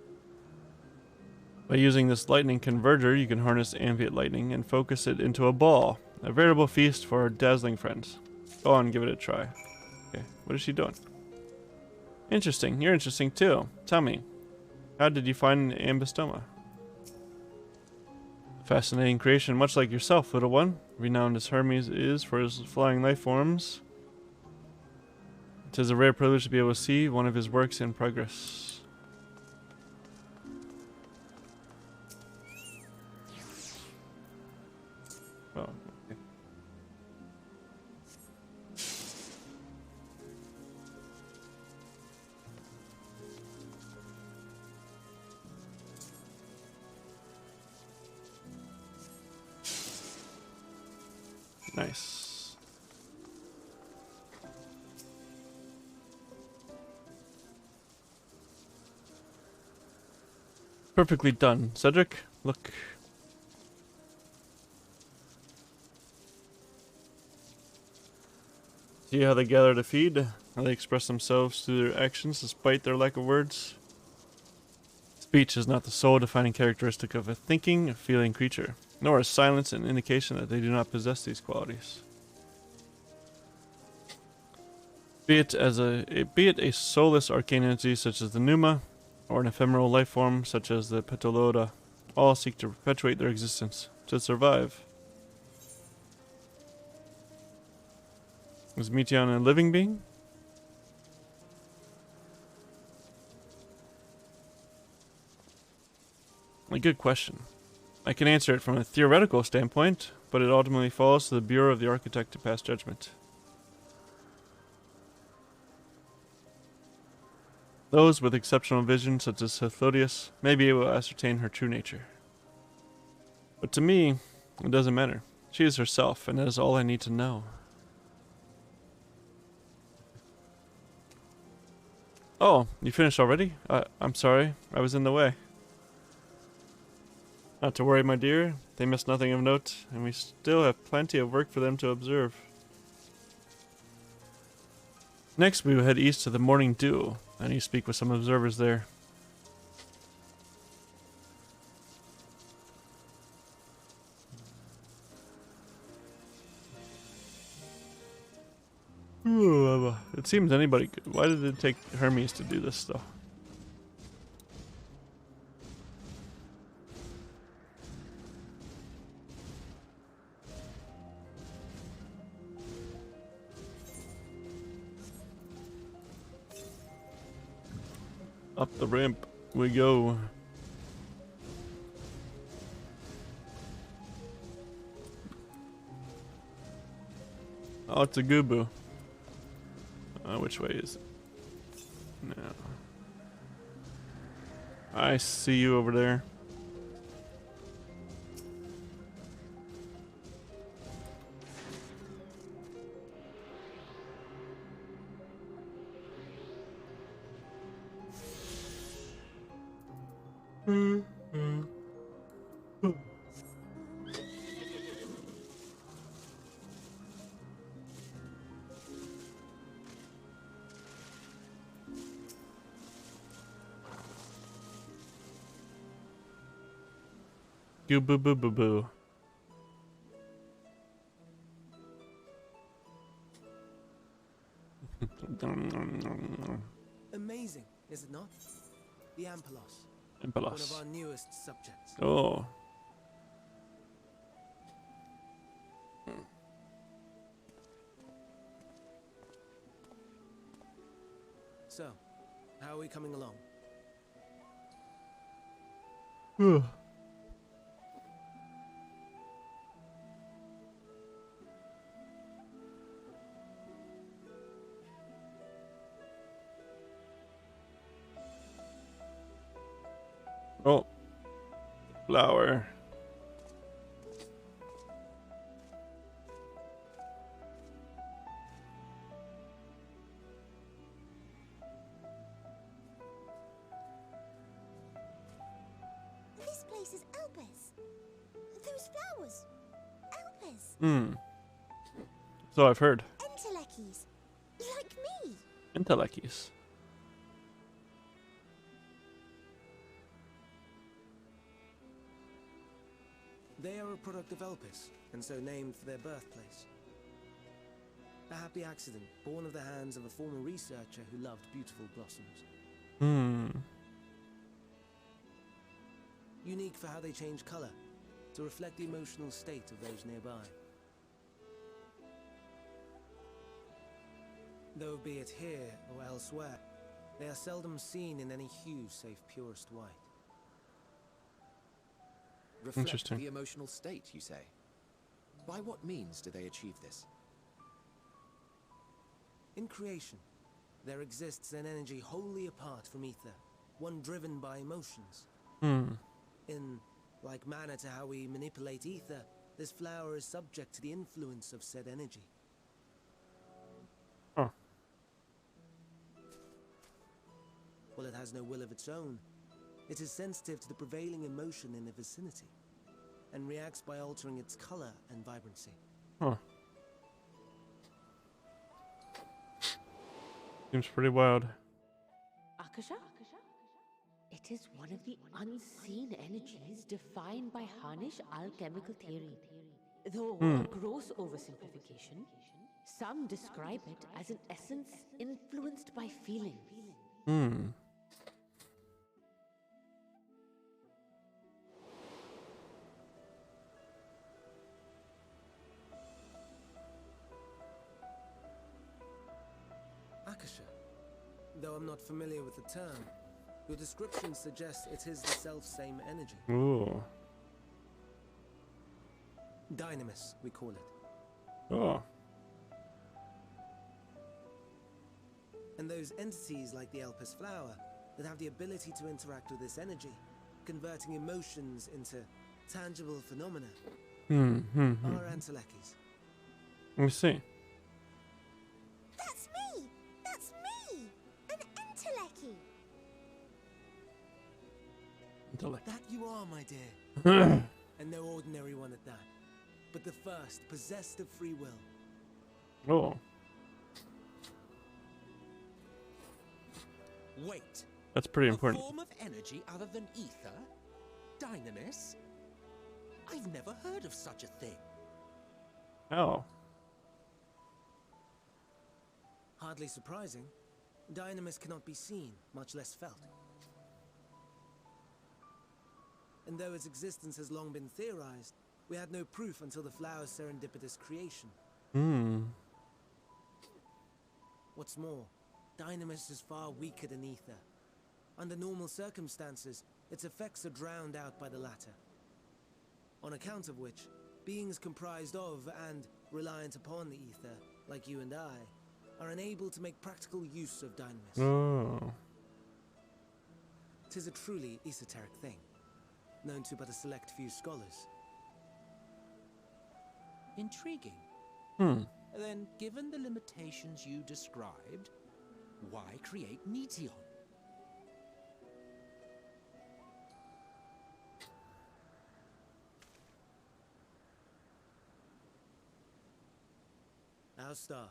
By using this lightning converter, you can harness ambient lightning and focus it into a ball. A veritable feast for our dazzling friends. Go on, give it a try. Okay, what is she doing? Interesting. You're interesting too. Tell me, how did you find Ambystoma? Fascinating creation, much like yourself, little one. Renowned as Hermes is for his flying life forms. It is a rare privilege to be able to see one of his works in progress. Oh, okay. Nice. Perfectly done. Cedric, look. See how they gather to feed? How they express themselves through their actions despite their lack of words? Speech is not the sole defining characteristic of a thinking, feeling creature, nor is silence an indication that they do not possess these qualities. Be it a soulless arcane entity such as the Numa, or an ephemeral life form such as the Petaloda, all seek to perpetuate their existence, to survive. Is Meteon a living being? A good question. I can answer it from a theoretical standpoint, but it ultimately falls to the Bureau of the Architect to pass judgment. Those with exceptional vision, such as Hethodius, may be able to ascertain her true nature. But to me, it doesn't matter. She is herself, and that is all I need to know. Oh, you finished already? I'm sorry, I was in the way. Not to worry, my dear. They missed nothing of note, and we still have plenty of work for them to observe. Next, we will head east to the Morning Dew. I need to speak with some observers there. Ooh, it seems anybody could. Why did it take Hermes to do this, though? Up the ramp we go. Oh, it's a Gubu. Which way is it? No. I see you over there. Boo boo boo boo boo. Amazing. is it not? The Ampelos, one of Impelos. our newest subjects. Oh. So, how are we coming along? Oh. Flower. This place is Elpis. Those flowers. Elpis. Hmm. So I've heard. Entelekis. Like me. Intelekis. They are a product of Elpis, and so named for their birthplace. A happy accident, born of the hands of a former researcher who loved beautiful blossoms. Hmm. Unique for how they change color, to reflect the emotional state of those nearby. Though be it here or elsewhere, they are seldom seen in any hue save purest white. Reflect Interesting. the emotional state, you say? By what means do they achieve this? In creation, there exists an energy wholly apart from ether, one driven by emotions. Hmm. In like manner to how we manipulate ether, this flower is subject to the influence of said energy. Huh. While it has no will of its own, it is sensitive to the prevailing emotion in the vicinity, and reacts by altering its color and vibrancy. Huh. Seems pretty wild. Akasha? It is one of the unseen energies defined by Harnish alchemical theory. Though a gross oversimplification, some describe it as an essence influenced by feelings. Hmm. Akasha. Though I'm not familiar with the term, your description suggests it is the self-same energy. Ooh. Dynamis, we call it. Oh. And those entities like the Elpis flower that have the ability to interact with this energy, converting emotions into tangible phenomena, are Antelekis. Let me see. That's me! That's me! An Enteleki! Intellect. That you are, my dear. And no ordinary one at that, but the first possessed of free will. Oh. Wait. That's pretty A important. form of energy other than ether? Dynamis? I've never heard of such a thing. Oh. Hardly surprising. Dynamis cannot be seen, much less felt. And though its existence has long been theorized, we had no proof until the flower's serendipitous creation. Hmm. What's more, Dynamis is far weaker than ether. Under normal circumstances, its effects are drowned out by the latter. On account of which, beings comprised of and reliant upon the ether, like you and I, are unable to make practical use of Dynamis. Oh. 'Tis a truly esoteric thing, known to but a select few scholars. Intriguing. Hmm. Then, given the limitations you described, why create Meteon? Our star,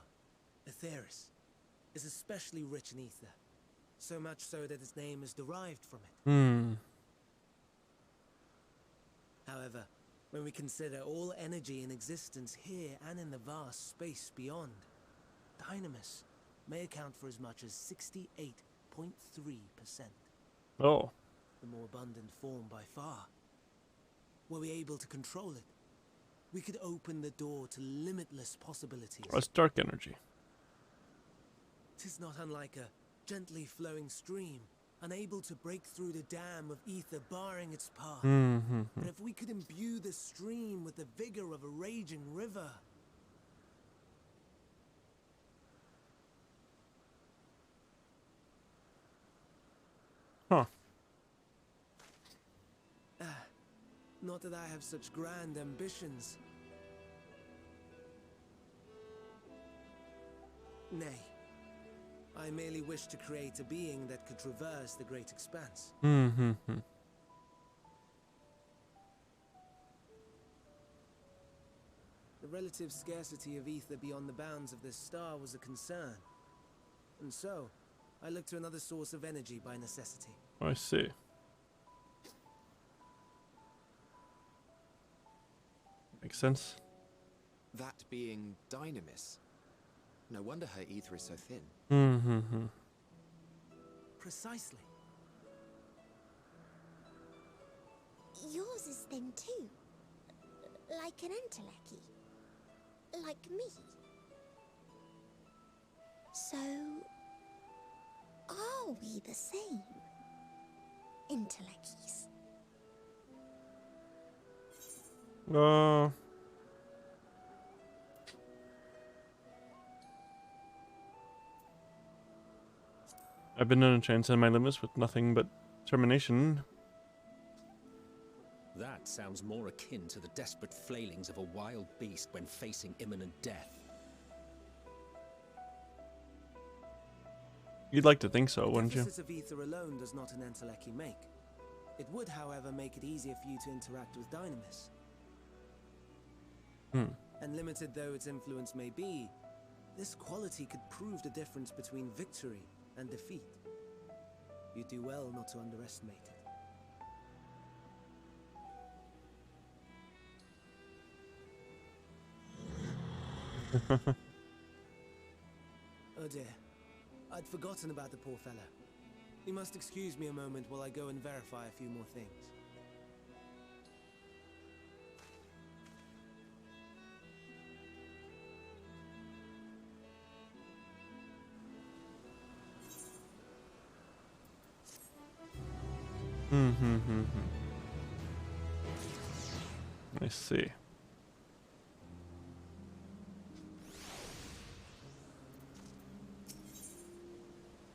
Aetheris, is especially rich in ether, so much so that its name is derived from it. Hmm. However, when we consider all energy in existence here and in the vast space beyond, Dynamis may account for as much as 68 0.3%. Oh, The more abundant form by far. Were we able to control it, we could open the door to limitless possibilities. that's dark energy. 'Tis not unlike a gently flowing stream, unable to break through the dam of ether barring its path. But if we could imbue the stream with the vigor of a raging river... Huh. Not that I have such grand ambitions. Nay. I merely wish to create a being that could traverse the great expanse. Hmm. The relative scarcity of ether beyond the bounds of this star was a concern. And so, I looked to another source of energy by necessity. I see. Makes sense. That being Dynamis. No wonder her ether is so thin. Precisely. Yours is thin too. Like an entelechy. Like me. So, are we the same? Entelecchies. I've been known to transcend my limits with nothing but determination. That sounds more akin to the desperate flailings of a wild beast when facing imminent death. You'd like to think so, wouldn't you? The deficit of ether alone does not an entelechy make. It would, however, make it easier for you to interact with Dynamis. And limited though its influence may be, this quality could prove the difference between victory and defeat. You do well not to underestimate it. Oh dear, I'd forgotten about the poor fellow. You must excuse me a moment while I go and verify a few more things. I see.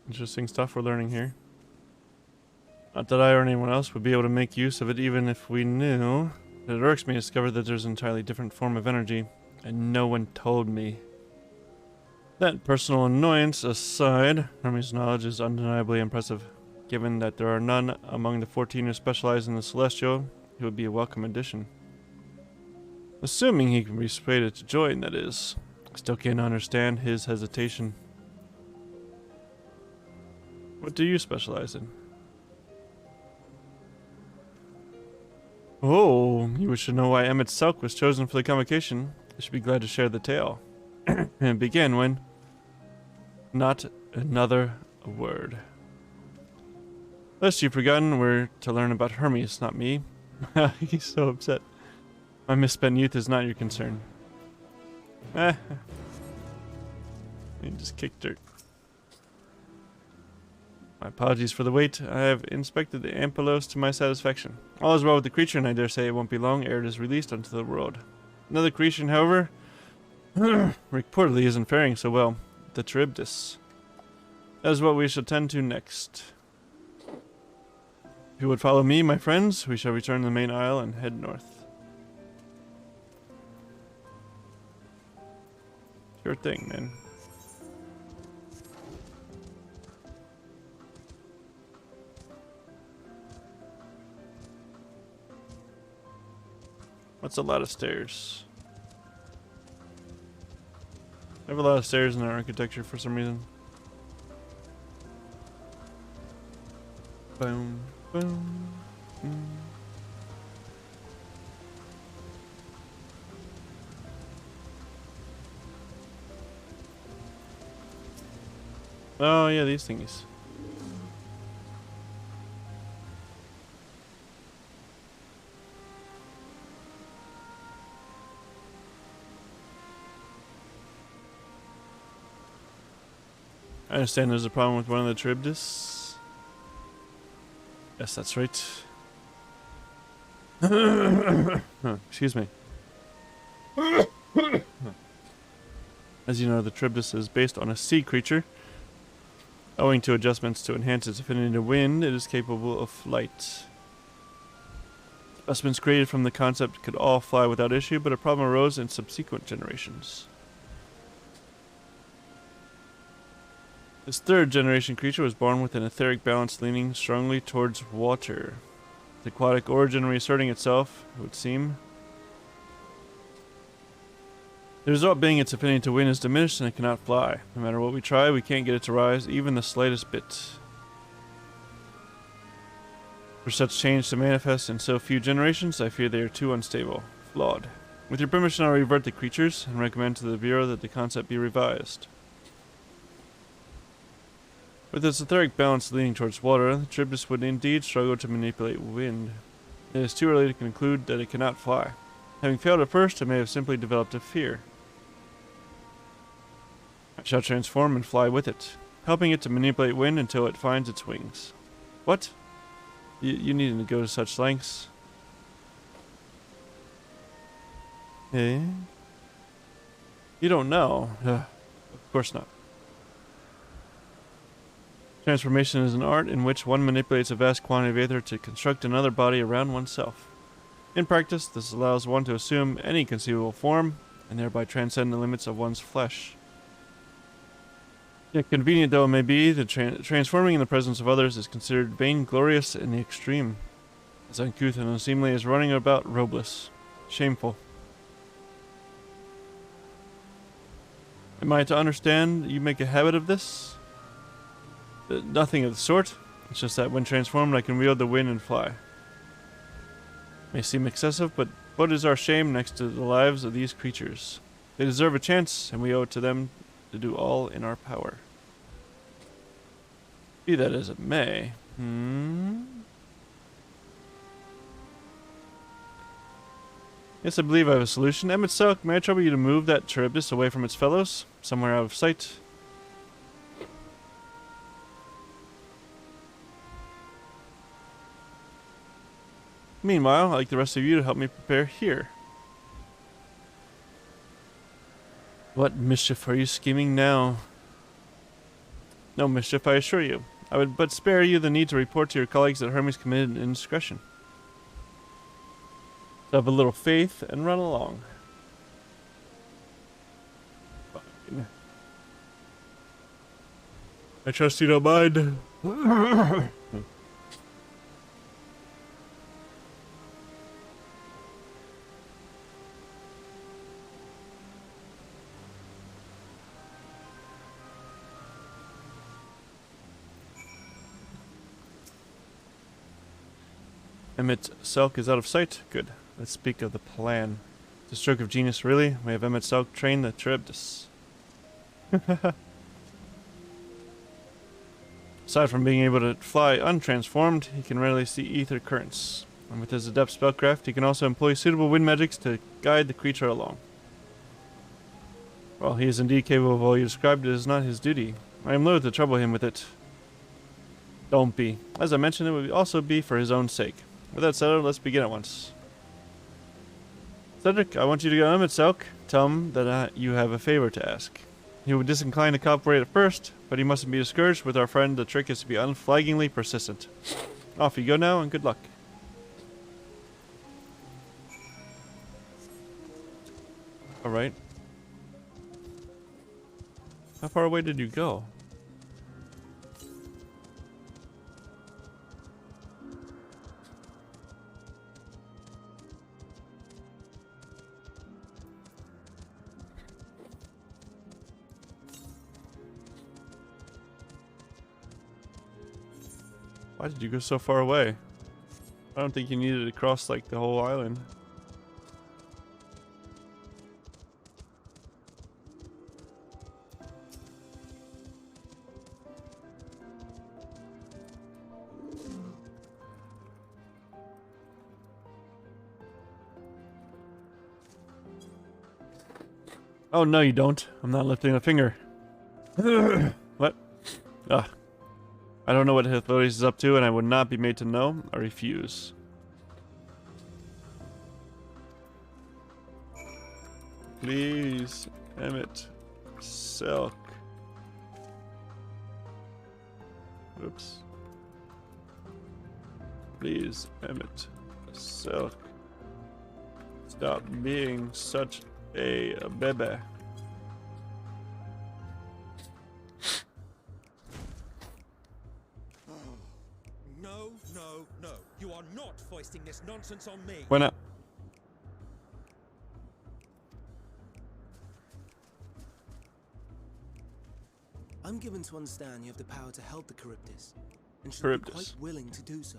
Interesting stuff we're learning here. Not that I or anyone else would be able to make use of it even if we knew. It irks me to discover that there's an entirely different form of energy, and no one told me. That personal annoyance aside, Hermes' knowledge is undeniably impressive. Given that there are none among the 14 who specialize in the Celestial, he would be a welcome addition. Assuming he can be persuaded to join, that is. I still can't understand his hesitation. What do you specialize in? Oh, you wish to know why MSQ was chosen for the convocation? I should be glad to share the tale. And it began when... Not another word. Lest you've forgotten, we're to learn about Hermes, not me. He's so upset. My misspent youth is not your concern. He just kicked dirt. My apologies for the wait. I have inspected the Ampelos to my satisfaction. All is well with the creature, and I dare say it won't be long ere it is released onto the world. Another creation, however, reportedly isn't faring so well. The Charybdis. That is what we shall tend to next. If you would follow me, my friends, we shall return to the main isle and head north. Sure thing, man. What's a lot of stairs? I have a lot of stairs in our architecture for some reason. Boom, boom, boom. Oh yeah, these thingies. I understand there's a problem with one of the Charybdis. Yes, that's right. Excuse me. As you know, the Charybdis is based on a sea creature. Owing to adjustments to enhance its affinity to wind, it is capable of flight. Specimens created from the concept could all fly without issue, but a problem arose in subsequent generations. This third generation creature was born with an etheric balance leaning strongly towards water. The aquatic origin reasserting itself, it would seem. The result being its affinity to wind is diminished and it cannot fly. No matter what we try, we can't get it to rise, even the slightest bit. For such change to manifest in so few generations, I fear they are too unstable. Flawed. With your permission, I'll revert the creatures and recommend to the Bureau that the concept be revised. With its etheric balance leaning towards water, the Charybdis would indeed struggle to manipulate wind. It is too early to conclude that it cannot fly. Having failed at first, it may have simply developed a fear. I shall transform and fly with it, helping it to manipulate wind until it finds its wings. What? You needn't to go to such lengths. Eh? You don't know. Of course not. Transformation is an art in which one manipulates a vast quantity of aether to construct another body around oneself. In practice, this allows one to assume any conceivable form, and thereby transcend the limits of one's flesh. Yet convenient though it may be, the transforming in the presence of others is considered vainglorious in the extreme. As uncouth and unseemly as running about robeless. Shameful. Am I to understand you make a habit of this? Nothing of the sort. It's just that when transformed I can wield the wind and fly. May seem excessive, but what is our shame next to the lives of these creatures? They deserve a chance, and we owe it to them to do all in our power. Be that as it may. Yes, I believe I have a solution. MSQ, may I trouble you to move that Charybdis away from its fellows? Somewhere out of sight. Meanwhile, I'd like the rest of you to help me prepare here. What mischief are you scheming now? No mischief, I assure you. I would but spare you the need to report to your colleagues that Hermes committed an indiscretion. So have a little faith and run along. Fine. I trust you don't mind. MSQ is out of sight. Good. Let's speak of the plan. It's a stroke of genius, really. We have MSQ train the Charybdis. Aside from being able to fly untransformed, he can rarely see ether currents. And with his adept spellcraft, he can also employ suitable wind magics to guide the creature along. While he is indeed capable of all you described, it is not his duty. I am loath to trouble him with it. Don't be. As I mentioned, it would also be for his own sake. With that said, let's begin at once. Cedric, I want you to go to MSQ. Tell him that you have a favor to ask. He would disincline to cooperate at first, but he mustn't be discouraged. With our friend, the trick is to be unflaggingly persistent. Off you go now, and good luck. Alright. How far away did you go? Why did you go so far away? I don't think you needed to cross like the whole island. Oh no, you don't. I'm not lifting a finger. What? Ugh. I don't know what the authorities is up to, and I would not be made to know. I refuse. Please, Emmett. Silk. Oops. Please, Emmett. Silk. Stop being such a baby. No, no, no. You are not foisting this nonsense on me. Why not? I'm given to understand you have the power to help the Charybdis, and should be Charybdis. quite willing to do so.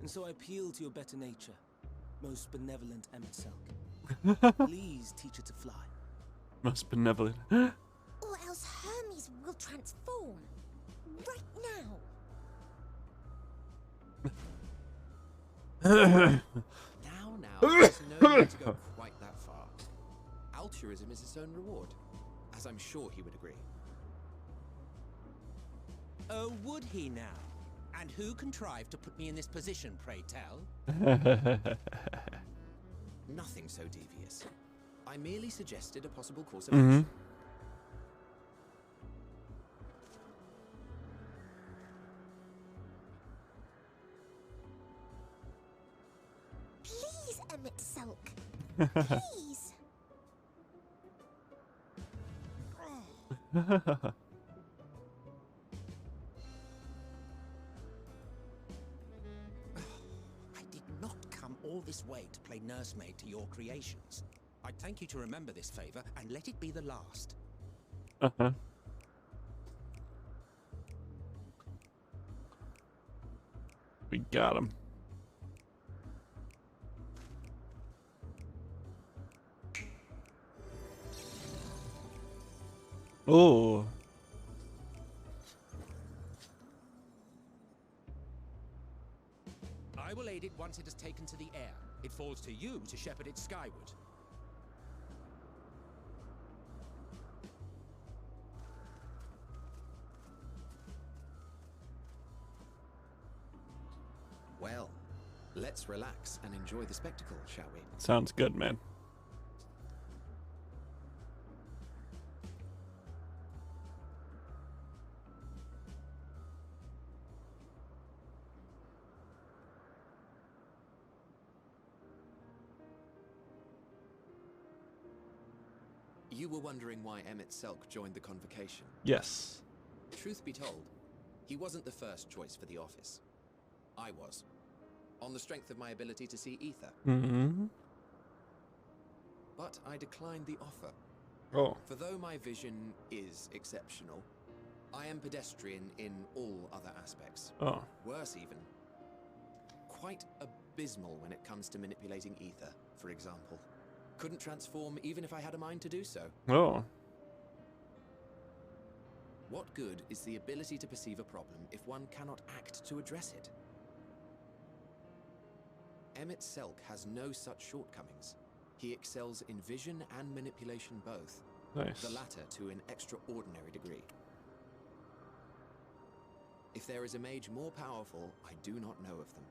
And so I appeal to your better nature, most benevolent Emmett Selk. Please teach her to fly. Most benevolent. Or else Hermes will transform. Right now. Now, there's no need to go quite that far. Altruism is its own reward, as I'm sure he would agree. Oh, would he now? And who contrived to put me in this position, pray tell? Nothing so devious. I merely suggested a possible course of action. Please, Emmett Selk. Please. I did not come all this way to play nursemaid to your creations. I'd thank you to remember this favor and let it be the last. We got him. Oh. I will aid it once it has taken to the air. It falls to you to shepherd it skyward. Well, let's relax and enjoy the spectacle, shall we? Sounds good, man. You were wondering why Emmett Selk joined the convocation. Yes. Truth be told, he wasn't the first choice for the office. I was, on the strength of my ability to see ether. But I declined the offer. Oh. For though my vision is exceptional, I am pedestrian in all other aspects. Oh. Worse even, quite abysmal when it comes to manipulating ether, for example. Couldn't transform even if I had a mind to do so. Oh. What good is the ability to perceive a problem if one cannot act to address it? Emmett Selk has no such shortcomings. He excels in vision and manipulation both. Nice. The latter to an extraordinary degree. If there is a mage more powerful, I do not know of them.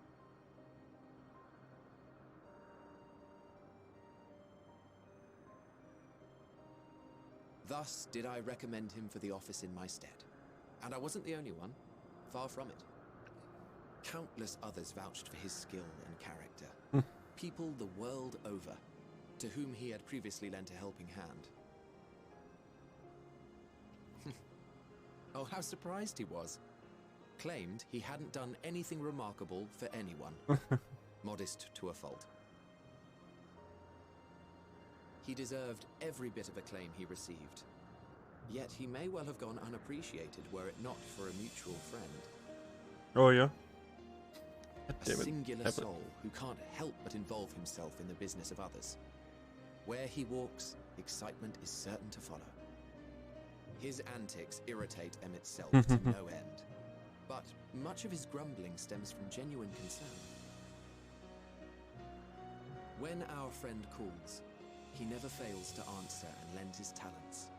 Thus did I recommend him for the office in my stead. And I wasn't the only one. Far from it. Countless others vouched for his skill and character. People the world over, to whom he had previously lent a helping hand. Oh, how surprised he was. Claimed he hadn't done anything remarkable for anyone. Modest to a fault. He deserved every bit of acclaim he received. Yet he may well have gone unappreciated were it not for a mutual friend. Oh, yeah? A singular soul who can't help but involve himself in the business of others. Where he walks, excitement is certain to follow. His antics irritate Emmett Selk to no end. But much of his grumbling stems from genuine concern. When our friend calls, he never fails to answer and lend his talents.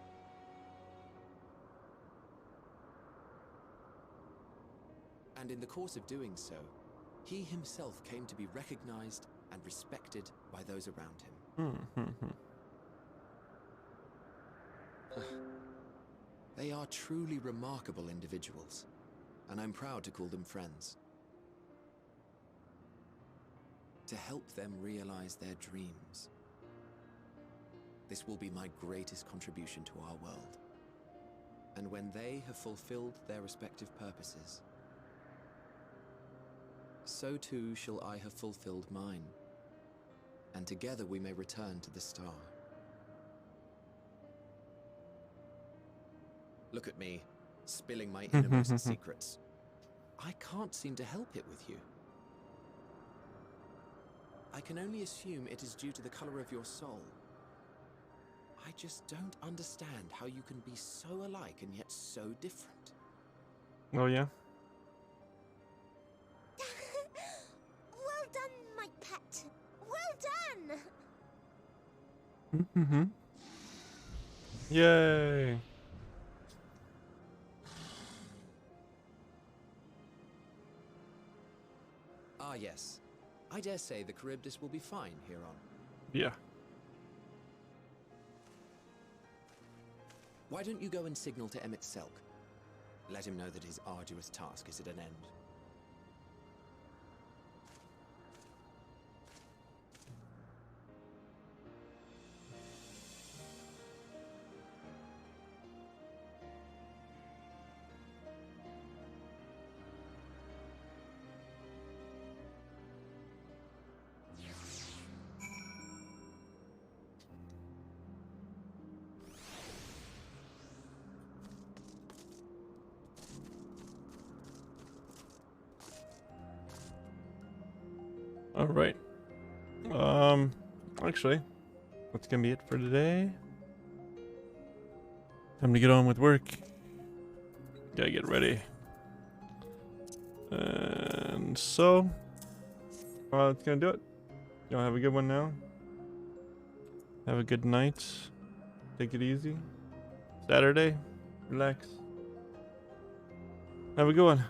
And in the course of doing so, he himself came to be recognized and respected by those around him. They are truly remarkable individuals, and I'm proud to call them friends. To help them realize their dreams. This will be my greatest contribution to our world. And when they have fulfilled their respective purposes, so too shall I have fulfilled mine, and together we may return to the star. Look at me, spilling my innermost secrets. I can't seem to help it with you. I can only assume it is due to the color of your soul. I just don't understand how you can be so alike and yet so different. Oh, yeah? Well done, my pet. Well done. Yay! Ah, yes. I dare say the Charybdis will be fine here on. Yeah. Why don't you go and signal to Emmett Selk? Let him know that his arduous task is at an end. All right. Actually, that's gonna be it for today. Time to get on with work. Gotta get ready. And so, that's gonna do it. Y'all have a good one now. Have a good night. Take it easy. Saturday, relax. Have a good one.